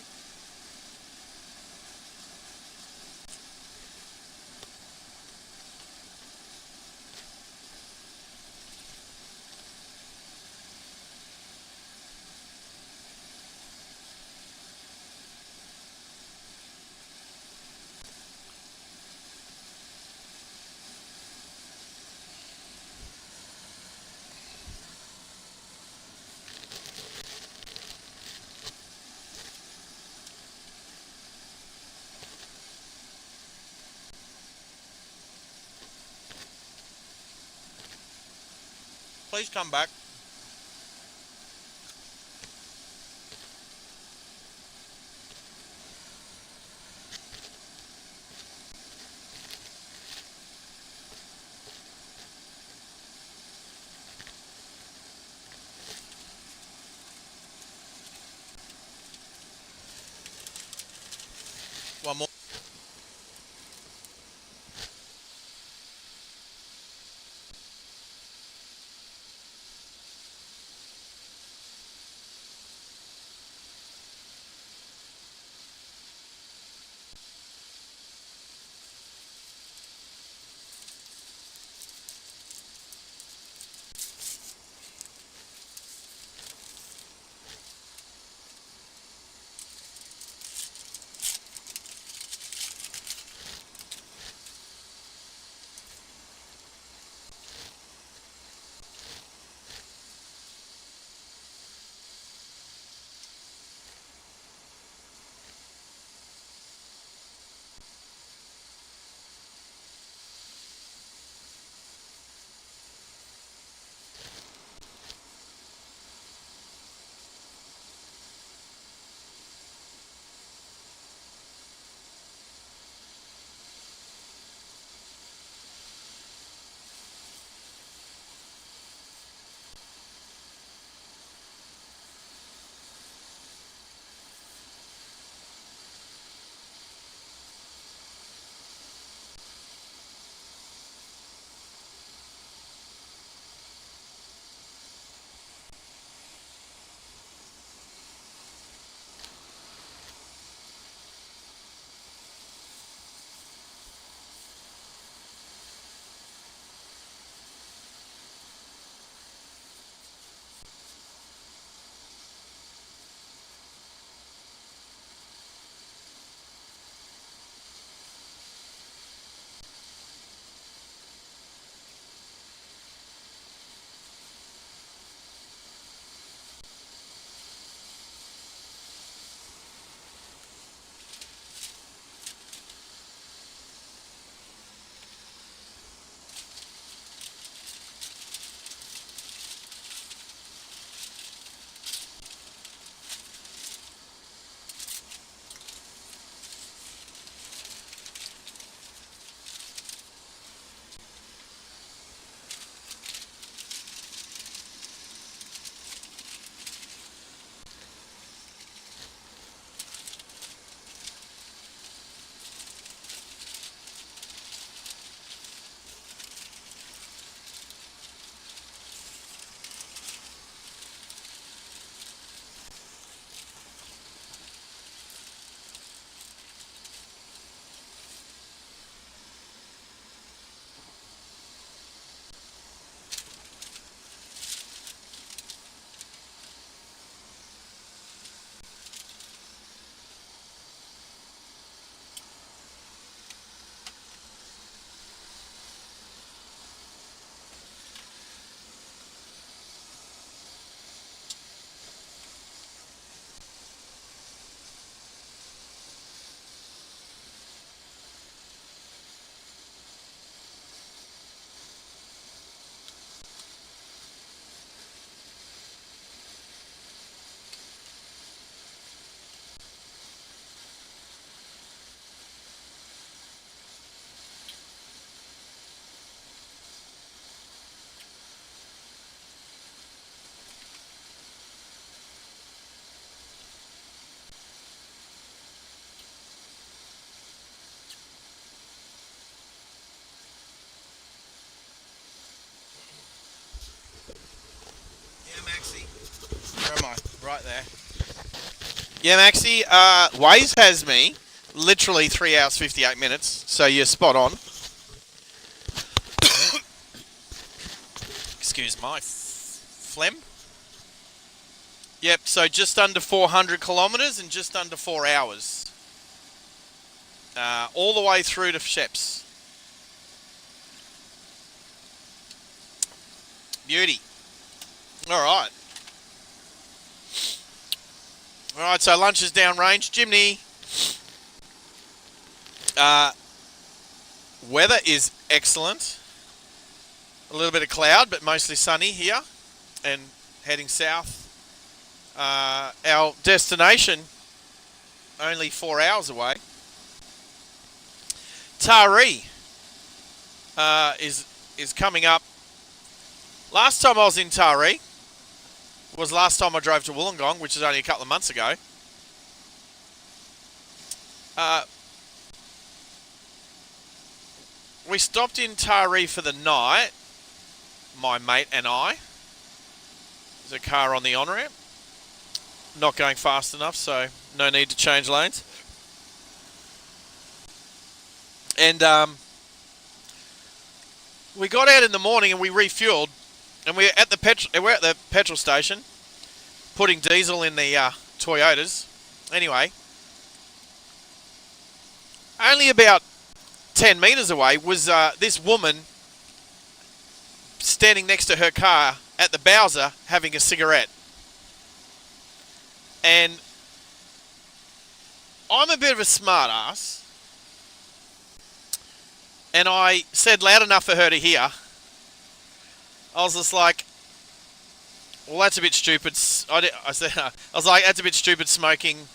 Please come back. One more. Yeah, Maxi. Waze has me literally 3 hours 58 minutes. So you're spot on. Excuse my phlegm. Yep. So just under 400 kilometres and just under 4 hours. All the way through to Sheps. Beauty. All right. All right, so lunch is downrange. Jimny. Weather is excellent. A little bit of cloud, but mostly sunny here. And heading south. Our destination, only 4 hours away. Taree is coming up. Last time I was in Taree was last time I drove to Wollongong, which is only a couple of months ago. We stopped in Taree for the night, my mate and I. There's a car on the on-ramp. Not going fast enough, so no need to change lanes. And we got out in the morning and we refueled, and we're at the petrol station, putting diesel in the Toyotas. Anyway, only about 10 metres away was this woman standing next to her car at the Bowser having a cigarette. And I'm a bit of a smart ass. And I said loud enough for her to hear. I was just like, well, that's a bit stupid. I was like, that's a bit stupid smoking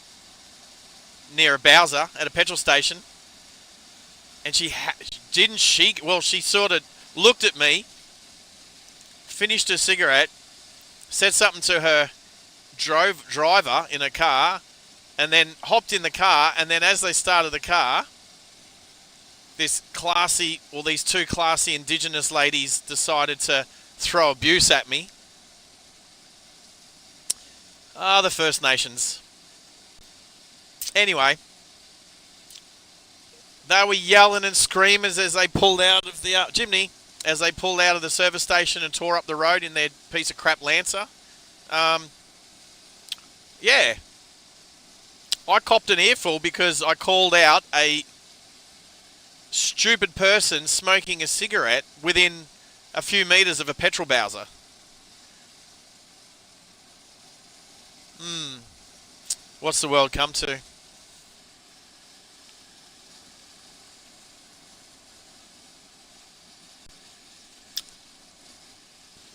near a Bowser at a petrol station. And she sort of looked at me, finished her cigarette, said something to her driver in a car, and then hopped in the car. And then as they started the car, these two classy Indigenous ladies decided to throw abuse at me. The First Nations. Anyway, they were yelling and screaming as they pulled out of the as they pulled out of the service station and tore up the road in their piece of crap Lancer. Yeah. I copped an earful because I called out a stupid person smoking a cigarette within a few metres of a petrol Bowser. What's the world come to?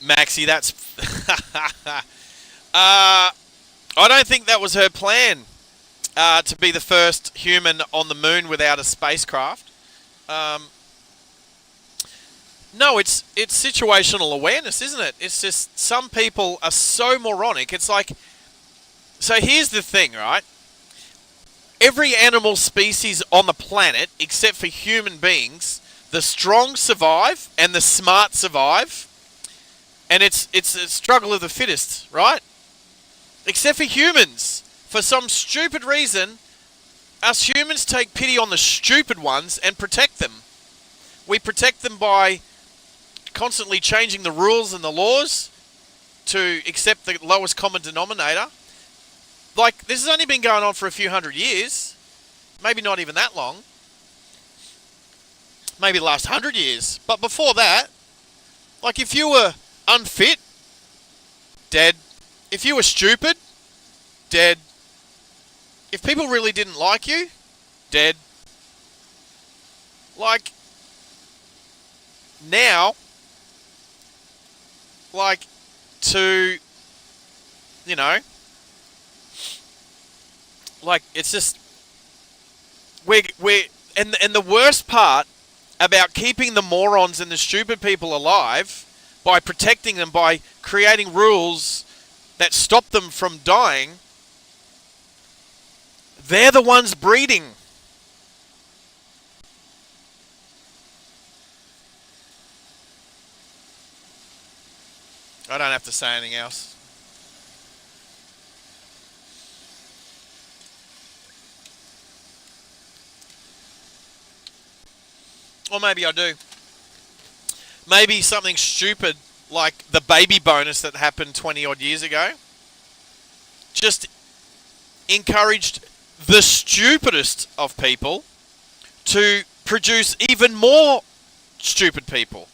Maxi, that's... I don't think that was her plan, to be the first human on the moon without a spacecraft. No, it's situational awareness, isn't it? It's just some people are so moronic. It's like... So here's the thing, right? Every animal species on the planet, except for human beings, the strong survive and the smart survive. And it's a struggle of the fittest, right? Except for humans. For some stupid reason, us humans take pity on the stupid ones and protect them. We protect them by constantly changing the rules and the laws to accept the lowest common denominator. Like, this has only been going on for a few hundred years. Maybe not even that long. Maybe the last 100 years. But before that, like, if you were unfit, dead. If you were stupid, dead. If people really didn't like you, dead. Like, now, like, to, you know, like, it's just, and the worst part about keeping the morons and the stupid people alive by protecting them, by creating rules that stop them from dying, they're the ones breeding. I don't have to say anything else. Or maybe I do. Maybe something stupid like the baby bonus that happened 20 odd years ago just encouraged the stupidest of people to produce even more stupid people.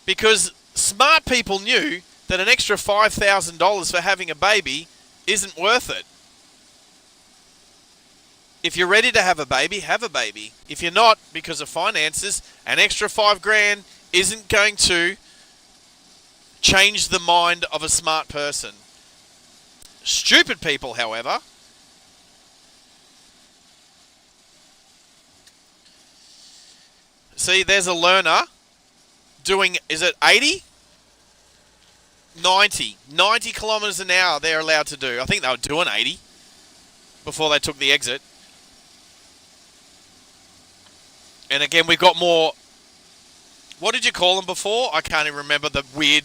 Because smart people knew that an extra $5,000 for having a baby isn't worth it. If you're ready to have a baby, have a baby. If you're not, because of finances, an extra $5,000 isn't going to change the mind of a smart person. Stupid people, however, see, there's a learner doing, is it 80? 90 kilometres an hour they're allowed to do. I think they were doing 80 before they took the exit. And again, we've got more. What did you call them before? I can't even remember the weird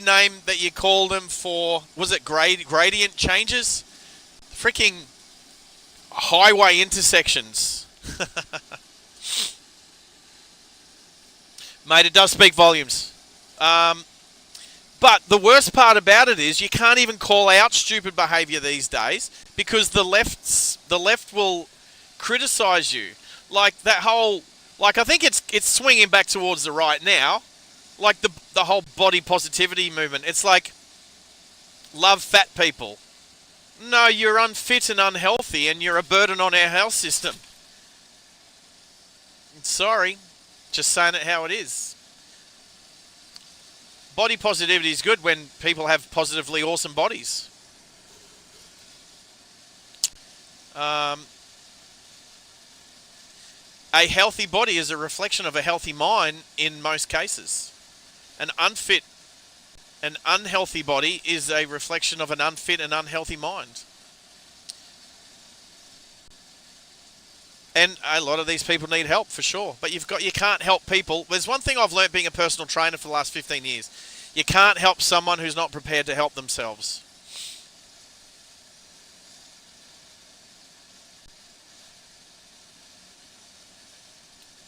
name that you called them for. Was it gradient changes? Freaking highway intersections. Mate, it does speak volumes. But the worst part about it is you can't even call out stupid behaviour these days because the left will criticise you. Like that whole, like I think it's swinging back towards the right now. Like the whole body positivity movement. It's like, love fat people. No, you're unfit and unhealthy and you're a burden on our health system. Sorry, just saying it how it is. Body positivity is good when people have positively awesome bodies. A healthy body is a reflection of a healthy mind in most cases. An unhealthy body is a reflection of an unfit and unhealthy mind. And a lot of these people need help for sure. But you can't help people. There's one thing I've learnt being a personal trainer for the last 15 years. You can't help someone who's not prepared to help themselves.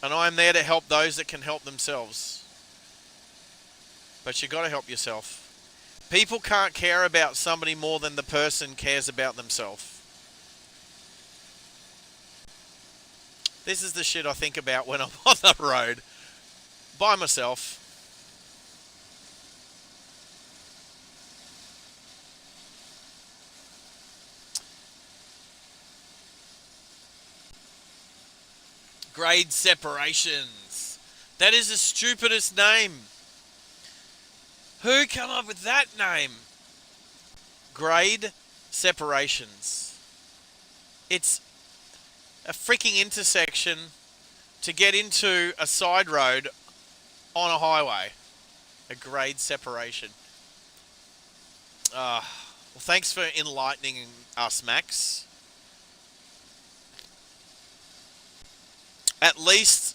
And I'm there to help those that can help themselves. But you've got to help yourself. People can't care about somebody more than the person cares about themselves. This is the shit I think about when I'm on the road. By myself. Grade separations. That is the stupidest name. Who come up with that name? Grade separations. It's a freaking intersection to get into a side road on a highway. A grade separation. Well, thanks for enlightening us, Max. At least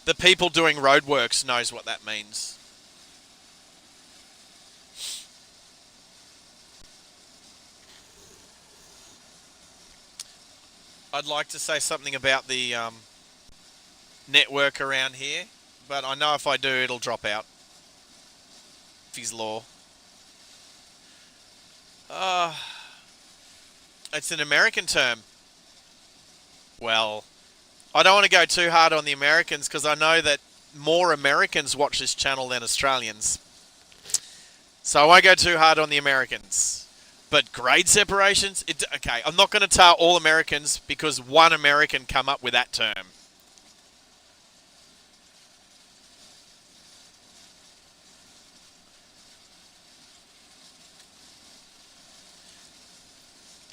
the people doing roadworks knows what that means. I'd like to say something about the network around here, but I know if I do, it'll drop out. Murphy's Law. It's an American term. Well, I don't want to go too hard on the Americans because I know that more Americans watch this channel than Australians. So I won't go too hard on the Americans. But grade separations? Okay, I'm not going to tar all Americans because one American come up with that term.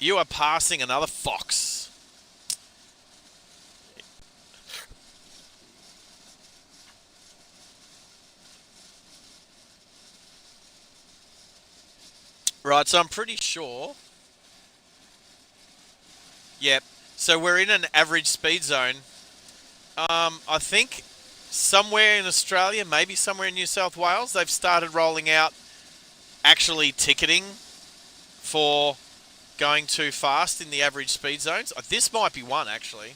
You are passing another fox. Right, so I'm pretty sure. Yep. So we're in an average speed zone. I think somewhere in Australia, maybe somewhere in New South Wales, they've started rolling out actually ticketing for going too fast in the average speed zones. This might be one, actually.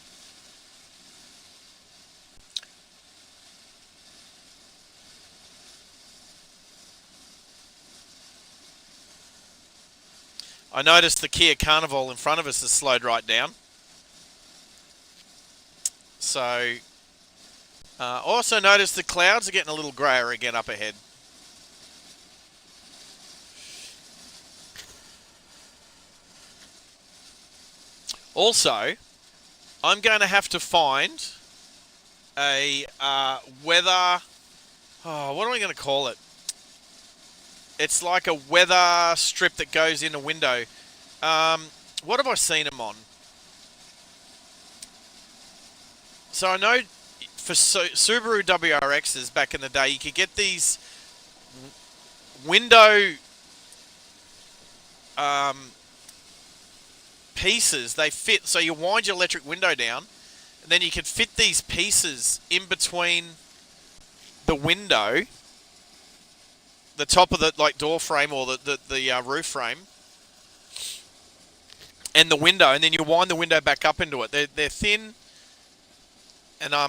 I noticed the Kia Carnival in front of us has slowed right down. So, also noticed the clouds are getting a little greyer again up ahead. Also, I'm going to have to find a weather... Oh, what am I going to call it? It's like a weather strip that goes in a window. What have I seen them on? So I know for Subaru WRXs back in the day, you could get these window pieces. They fit, so you wind your electric window down, and then you can fit these pieces in between the window, the top of the door frame or the roof frame, and the window, and then you wind the window back up into it. They're thin, and I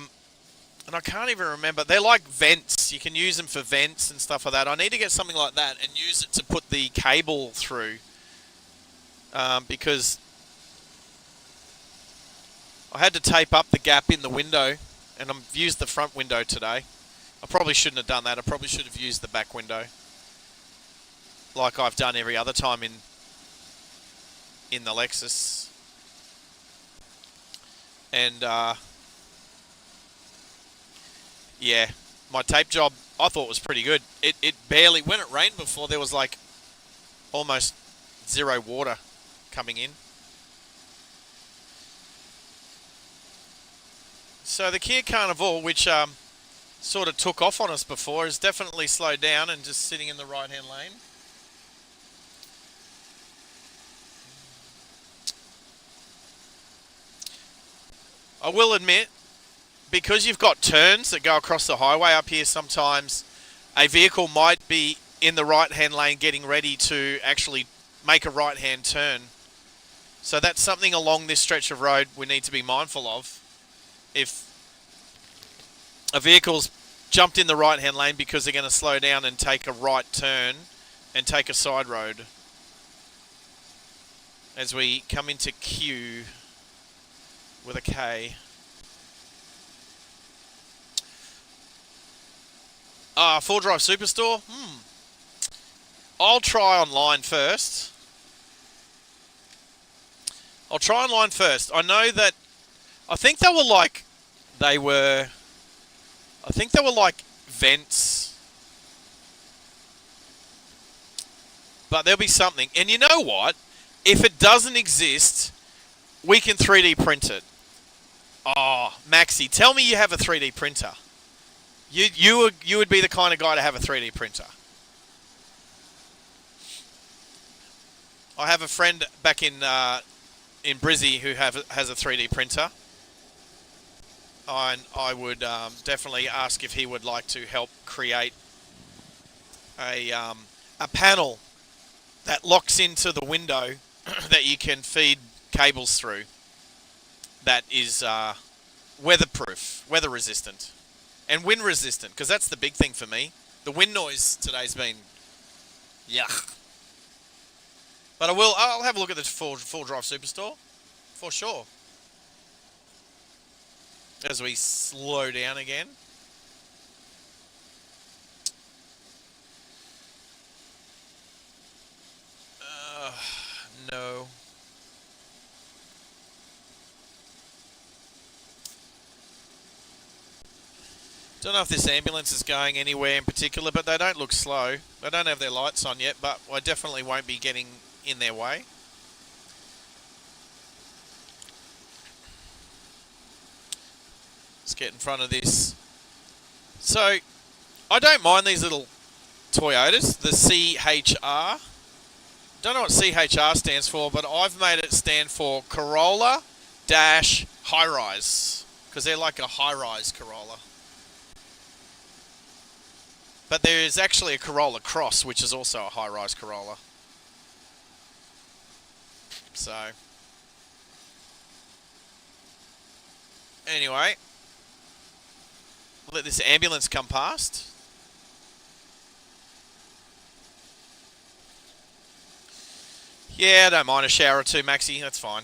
can't even remember. They're like vents. You can use them for vents and stuff like that. I need to get something like that and use it to put the cable through, because I had to tape up the gap in the window, and I've used the front window today. I probably shouldn't have done that. I probably should have used the back window, like I've done every other time in the Lexus. And yeah, my tape job I thought was pretty good. It barely, when it rained before, there was like almost zero water coming in. So the Kia Carnival, which sort of took off on us before, has definitely slowed down and just sitting in the right-hand lane. I will admit, because you've got turns that go across the highway up here, sometimes a vehicle might be in the right-hand lane getting ready to actually make a right-hand turn. So that's something along this stretch of road we need to be mindful of. If a vehicle's jumped in the right-hand lane because they're going to slow down and take a right turn and take a side road. As we come into Q with a K. Full Drive Superstore? I'll try online first. I know that I think they were like vents. But there'll be something. And you know what? If it doesn't exist, we can 3D print it. Oh, Maxi, tell me you have a 3D printer. You would be the kind of guy to have a 3D printer. I have a friend back in Brizzy who has a 3D printer. And I would definitely ask if he would like to help create a panel that locks into the window that you can feed cables through. That is weatherproof, weather resistant, and wind resistant. Because that's the big thing for me. The wind noise today's been yuck. But I'll have a look at the full drive Superstore for sure. As we slow down again. No. Don't know if this ambulance is going anywhere in particular, but they don't look slow. They don't have their lights on yet, but I definitely won't be getting in their way. Let's get in front of this. So, I don't mind these little Toyotas, the CHR. Don't know what CHR stands for, but I've made it stand for Corolla dash high rise, because they're like a high rise Corolla. But there is actually a Corolla Cross, which is also a high rise Corolla. So, anyway, let this ambulance come past. Yeah, I don't mind a shower or two, Maxie. That's fine.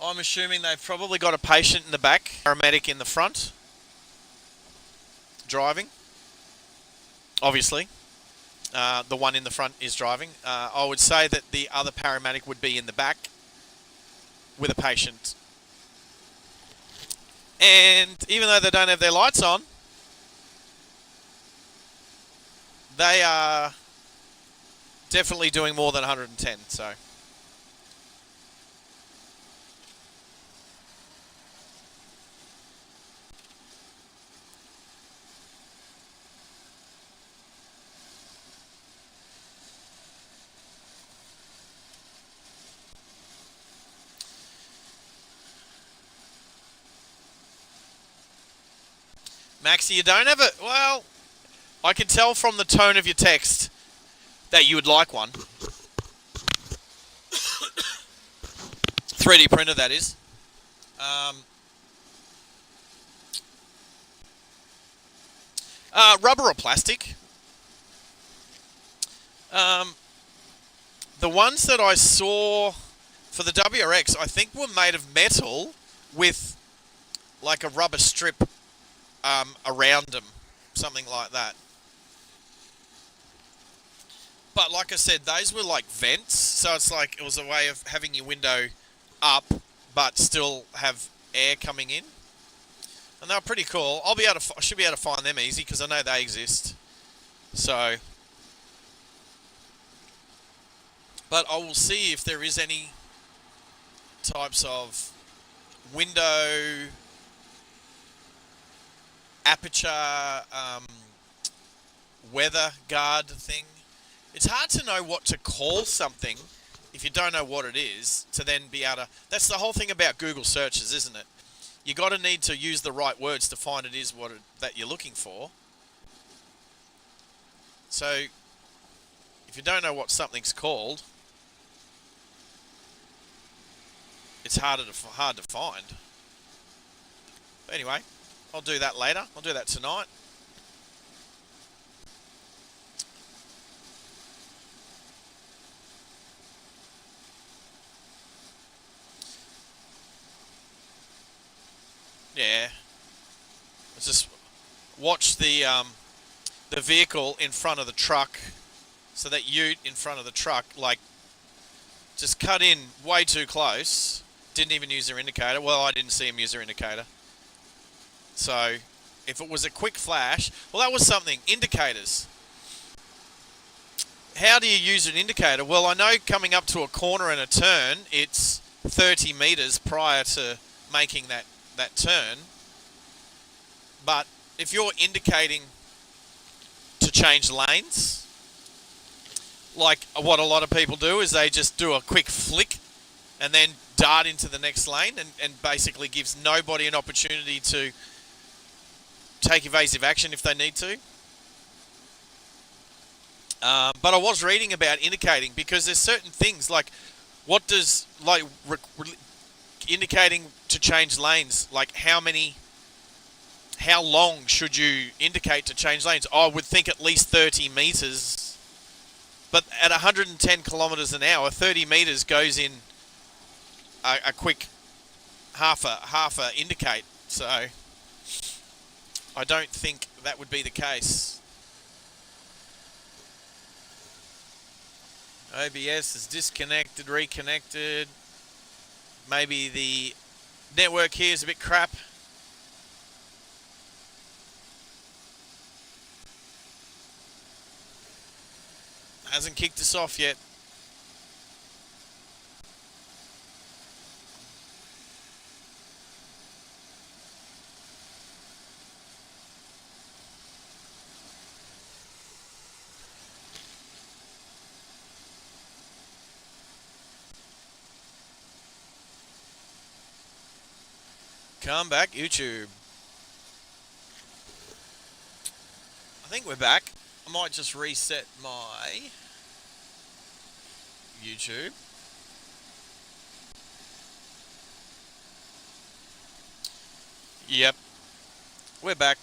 I'm assuming they've probably got a patient in the back, paramedic in the front, driving. Obviously, the one in the front is driving. I would say that the other paramedic would be in the back with a patient. And even though they don't have their lights on, they are definitely doing more than 110. So. Maxie, you don't have it. Well, I can tell from the tone of your text that you would like one. 3D printer, that is. Rubber or plastic? The ones that I saw for the WRX, I think were made of metal with like a rubber strip around them, something like that. But like I said, those were like vents, so it's like it was a way of having your window up, but still have air coming in. And they're pretty cool. I should be able to find them easy because I know they exist. So, but I will see if there is any types of window aperture weather guard thing. It's hard to know what to call something if you don't know what it is, to then be able to... That's the whole thing about Google searches, isn't it? You got to need to use the right words to find that you're looking for. So, if you don't know what something's called, it's hard to find. But anyway, I'll do that later. I'll do that tonight. Yeah. Let's just watch the vehicle in front of the truck, so that ute in front of the truck, like, just cut in way too close. Didn't even use their indicator. Well, I didn't see him use their indicator. So, if it was a quick flash... Well, that was something. Indicators. How do you use an indicator? Well, I know coming up to a corner and a turn, it's 30 metres prior to making that turn. But if you're indicating to change lanes, like what a lot of people do is they just do a quick flick and then dart into the next lane, and basically gives nobody an opportunity to take evasive action if they need to. But I was reading about indicating, because there's certain things like, what does, like, indicating to change lanes, like how long should you indicate to change lanes? I would think at least 30 metres, but at 110 kilometres an hour, 30 metres goes in a quick half a indicate. So I don't think that would be the case. OBS is disconnected, reconnected. Maybe the network here is a bit crap. Hasn't kicked us off yet. Come back, YouTube. I think we're back. I might just reset my YouTube. Yep. We're back.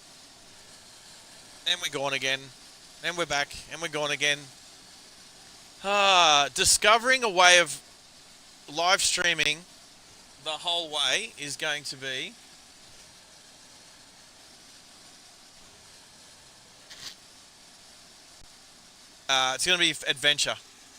And we're gone again. And we're back. And we're gone again. Discovering a way of live streaming the whole way is going to be... it's going to be adventure.